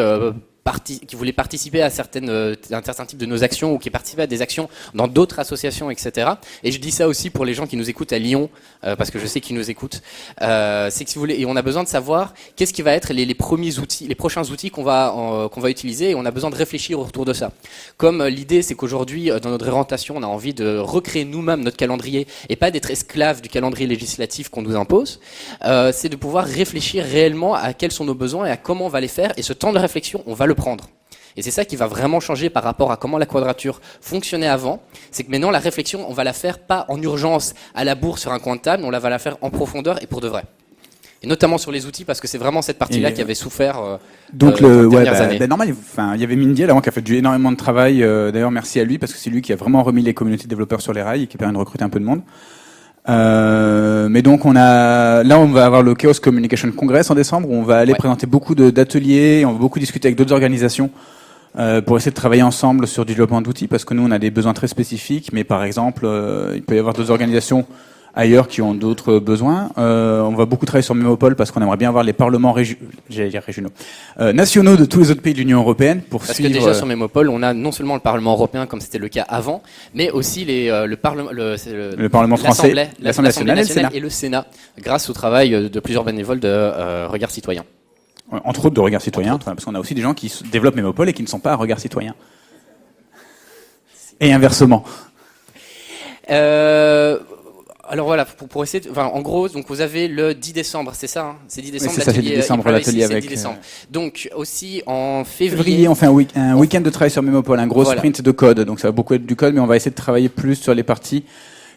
qui voulaient participer à un certain type de nos actions ou qui participaient à des actions dans d'autres associations, etc. Et je dis ça aussi pour les gens qui nous écoutent à Lyon, parce que je sais qu'ils nous écoutent. C'est que si vous voulez, et on a besoin de savoir qu'est-ce qui va être les premiers outils, les prochains outils qu'on va utiliser, et on a besoin de réfléchir autour de ça. Comme l'idée, c'est qu'aujourd'hui, dans notre orientation, on a envie de recréer nous-mêmes notre calendrier et pas d'être esclave du calendrier législatif qu'on nous impose. C'est de pouvoir réfléchir réellement à quels sont nos besoins et à comment on va les faire. Et ce temps de réflexion, on va le prendre. Et c'est ça qui va vraiment changer par rapport à comment la quadrature fonctionnait avant. C'est que maintenant, la réflexion, on va la faire pas en urgence à la bourre sur un coin de table, on va la faire en profondeur et pour de vrai. Et notamment sur les outils, parce que c'est vraiment cette partie-là qui avait souffert donc dans les dernières années. Normal, il y avait Mindy avant qui a fait énormément de travail. D'ailleurs, merci à lui, parce que c'est lui qui a vraiment remis les communautés de développeurs sur les rails et qui permet de recruter un peu de monde. Mais donc on va avoir le Chaos Communication Congress en décembre où on va aller présenter beaucoup d'ateliers, on va beaucoup discuter avec d'autres organisations pour essayer de travailler ensemble sur du développement d'outils, parce que nous on a des besoins très spécifiques, mais par exemple il peut y avoir d'autres organisations ailleurs qui ont d'autres besoins. On va beaucoup travailler sur Memopol parce qu'on aimerait bien avoir les parlements régionaux, nationaux de tous les autres pays de l'Union européenne pour suivre. Parce que déjà sur Memopol, on a non seulement le Parlement européen comme c'était le cas avant, mais aussi le Parlement français, l'Assemblée nationale et le Sénat, grâce au travail de plusieurs bénévoles de Regard Citoyen. Entre autres de Regard Citoyen, parce qu'on a aussi des gens qui développent Memopol et qui ne sont pas à Regard Citoyen. Et inversement. Alors voilà, pour essayer, en gros, donc vous avez le 10 décembre, c'est ça, hein, c'est 10 décembre, oui, c'est ça, c'est 10 décembre l'atelier avec. 10 décembre. Donc aussi en février, on fait un week-end de travail sur Memopol, un gros sprint de code. Donc ça va beaucoup être du code, mais on va essayer de travailler plus sur les parties.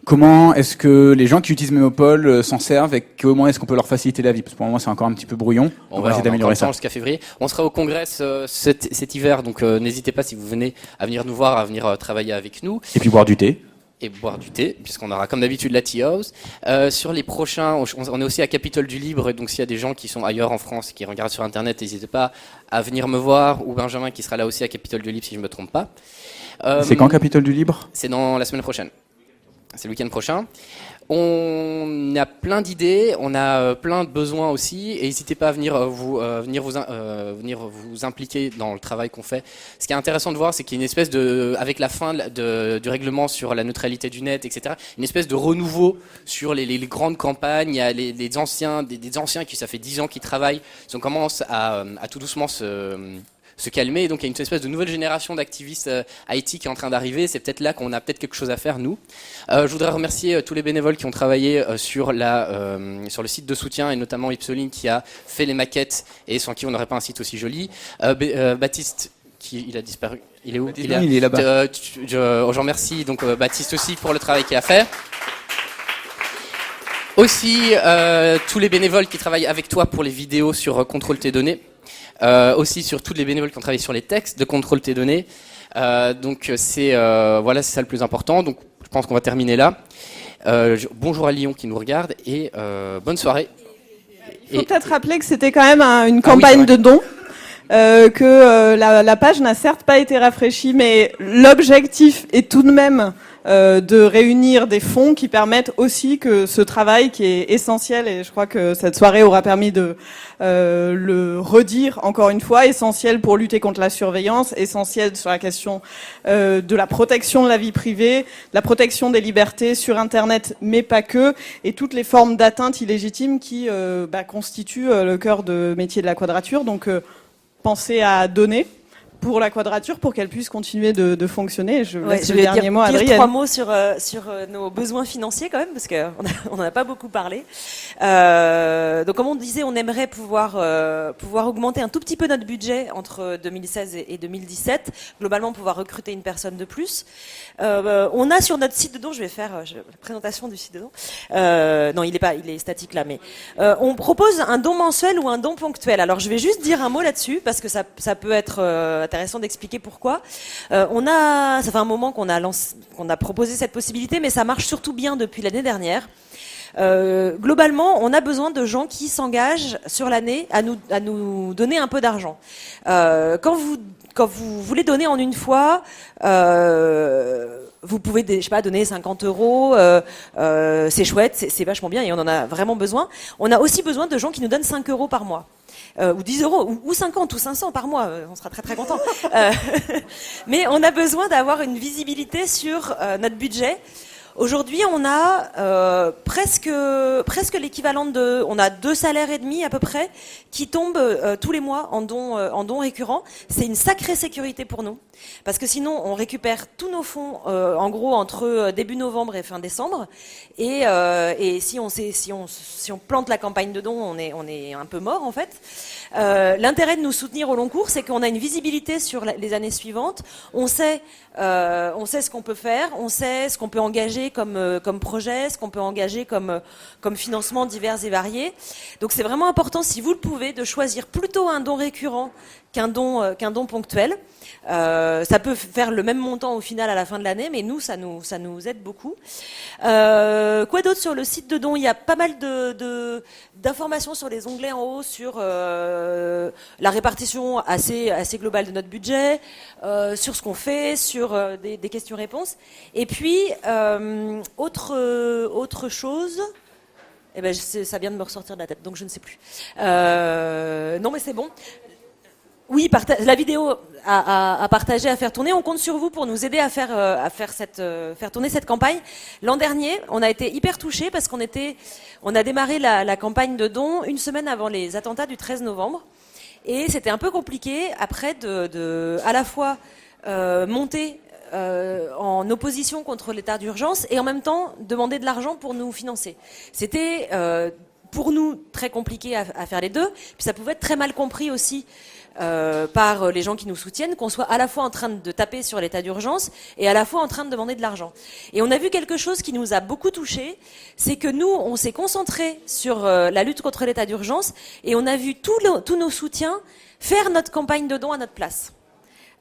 Comment est-ce que les gens qui utilisent Memopol s'en servent et comment est-ce qu'on peut leur faciliter la vie? Parce que pour le moment, c'est encore un petit peu brouillon. On va essayer d'améliorer ça. Jusqu'à février. On sera au congrès cet hiver, donc n'hésitez pas si vous venez à venir nous voir, à venir travailler avec nous. Et puis boire du thé. Et boire du thé, puisqu'on aura comme d'habitude la Tea House. Sur les prochains, on est aussi à Capitole du Libre, donc s'il y a des gens qui sont ailleurs en France, qui regardent sur Internet, n'hésitez pas à venir me voir, ou Benjamin qui sera là aussi à Capitole du Libre, si je ne me trompe pas. C'est quand Capitole du Libre? C'est dans la semaine prochaine. C'est le week-end prochain. On a plein d'idées, on a plein de besoins aussi, et n'hésitez pas à venir vous impliquer dans le travail qu'on fait. Ce qui est intéressant de voir, c'est qu'il y a une espèce avec la fin du règlement sur la neutralité du net, etc., une espèce de renouveau sur les grandes campagnes. Il y a des anciens qui, ça fait 10 ans qu'ils travaillent, ils commencent à tout doucement se calmer. Et donc il y a une espèce de nouvelle génération d'activistes IT qui est en train d'arriver. C'est peut-être là qu'on a peut-être quelque chose à faire, nous. Je voudrais remercier tous les bénévoles qui ont travaillé sur le site de soutien, et notamment Ipsoline qui a fait les maquettes et sans qui on n'aurait pas un site aussi joli. Baptiste, il a disparu. Il est où? Il est là-bas. Je remercie donc Baptiste aussi pour le travail qu'il a fait. Aussi tous les bénévoles qui travaillent avec toi pour les vidéos sur Contrôle tes données. Aussi sur tous les bénévoles qui ont travaillé sur les textes de Contrôle tes données. Donc c'est ça le plus important. Donc je pense qu'on va terminer là. Bonjour à Lyon qui nous regarde et bonne soirée. Il faut peut-être rappeler que c'était quand même une campagne de dons. Que la page n'a certes pas été rafraîchie, mais l'objectif est tout de même de réunir des fonds qui permettent aussi que ce travail qui est essentiel, et je crois que cette soirée aura permis de le redire encore une fois, essentiel pour lutter contre la surveillance, essentiel sur la question de la protection de la vie privée, de la protection des libertés sur Internet, mais pas que, et toutes les formes d'atteinte illégitimes qui constituent le cœur de métier de la Quadrature. Donc pensez à donner pour la Quadrature pour qu'elle puisse continuer de fonctionner. Je laisse le dernier mot à Adrienne. Dire 3 mots sur nos besoins financiers quand même, parce qu'on n'en a pas beaucoup parlé. Donc comme on disait, on aimerait pouvoir augmenter un tout petit peu notre budget entre 2016 et 2017, globalement pouvoir recruter une personne de plus. On a sur notre site de don, je vais faire la présentation du site de don. Non, il est statique là, mais on propose un don mensuel ou un don ponctuel. Alors je vais juste dire un mot là-dessus parce que ça peut être intéressant d'expliquer pourquoi. Ça fait un moment qu'on a proposé cette possibilité, mais ça marche surtout bien depuis l'année dernière. Globalement, on a besoin de gens qui s'engagent sur l'année à nous donner un peu d'argent. Quand vous voulez donner en une fois, vous pouvez, je sais pas, donner 50 €, c'est chouette, c'est vachement bien et on en a vraiment besoin. On a aussi besoin de gens qui nous donnent 5 € par mois. Ou 10 €, ou 50 ou 500 par mois, on sera très très content. Mais on a besoin d'avoir une visibilité sur notre budget. Aujourd'hui, on a presque l'équivalent on a 2 salaires et demi à peu près qui tombent tous les mois en dons récurrents. C'est une sacrée sécurité pour nous parce que sinon on récupère tous nos fonds en gros entre début novembre et fin décembre et si on plante la campagne de dons, on est un peu mort en fait. L'intérêt de nous soutenir au long cours, c'est qu'on a une visibilité sur les années suivantes. On sait ce qu'on peut faire, on sait ce qu'on peut engager comme projet, ce qu'on peut engager comme financement divers et variés. Donc c'est vraiment important, si vous le pouvez, de choisir plutôt un don récurrent qu'un don ponctuel. Ça peut faire le même montant au final à la fin de l'année, mais nous, ça nous aide beaucoup. Quoi d'autre sur le site de dons? Il y a pas mal d'informations sur les onglets en haut sur la répartition assez globale de notre budget, sur ce qu'on fait, sur des questions-réponses. Et puis, autre chose... Eh ben, ça vient de me ressortir de la tête, donc je ne sais plus. Non, mais c'est bon. Oui, la vidéo à partager, à faire tourner. On compte sur vous pour nous aider à faire tourner cette campagne. L'an dernier, on a été hyper touchés parce qu'on a démarré la campagne de dons une semaine avant les attentats du 13 novembre. Et c'était un peu compliqué après à la fois monter en opposition contre l'état d'urgence et en même temps demander de l'argent pour nous financer. C'était pour nous très compliqué à faire les deux. Puis ça pouvait être très mal compris aussi par les gens qui nous soutiennent, qu'on soit à la fois en train de taper sur l'état d'urgence et à la fois en train de demander de l'argent. Et on a vu quelque chose qui nous a beaucoup touchés, c'est que nous, on s'est concentré sur la lutte contre l'état d'urgence et on a vu tous nos soutiens faire notre campagne de dons à notre place.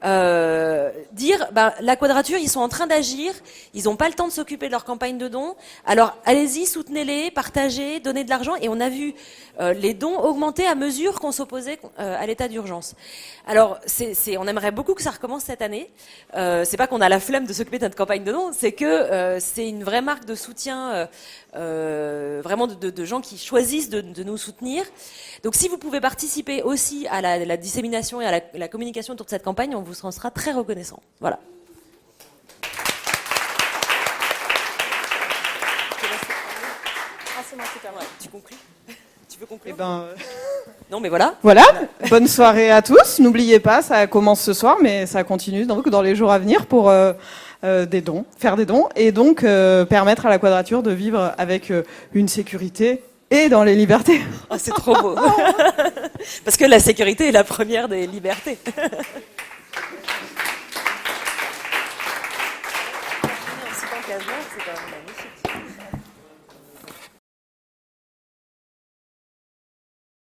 Dire la Quadrature, ils sont en train d'agir, ils n'ont pas le temps de s'occuper de leur campagne de dons, alors allez-y, soutenez-les, partagez, donnez de l'argent. Et on a vu les dons augmenter à mesure qu'on s'opposait à l'état d'urgence. Alors on aimerait beaucoup que ça recommence cette année. C'est pas qu'on a la flemme de s'occuper de notre campagne de dons, c'est que c'est une vraie marque de soutien, vraiment de gens qui choisissent de nous soutenir. Donc si vous pouvez participer aussi à la dissémination et à la communication autour de cette campagne, on vous en sera très reconnaissant. Voilà. C'est moi qui termine. Tu conclus? Tu veux conclure? Non, mais voilà. Voilà. Bonne soirée à tous. N'oubliez pas, ça commence ce soir, mais ça continue donc dans les jours à venir pour des dons, faire des dons et donc permettre à la Quadrature de vivre avec une sécurité et dans les libertés. Oh, c'est trop beau. Parce que la sécurité est la première des libertés. C'est quand même magnifique.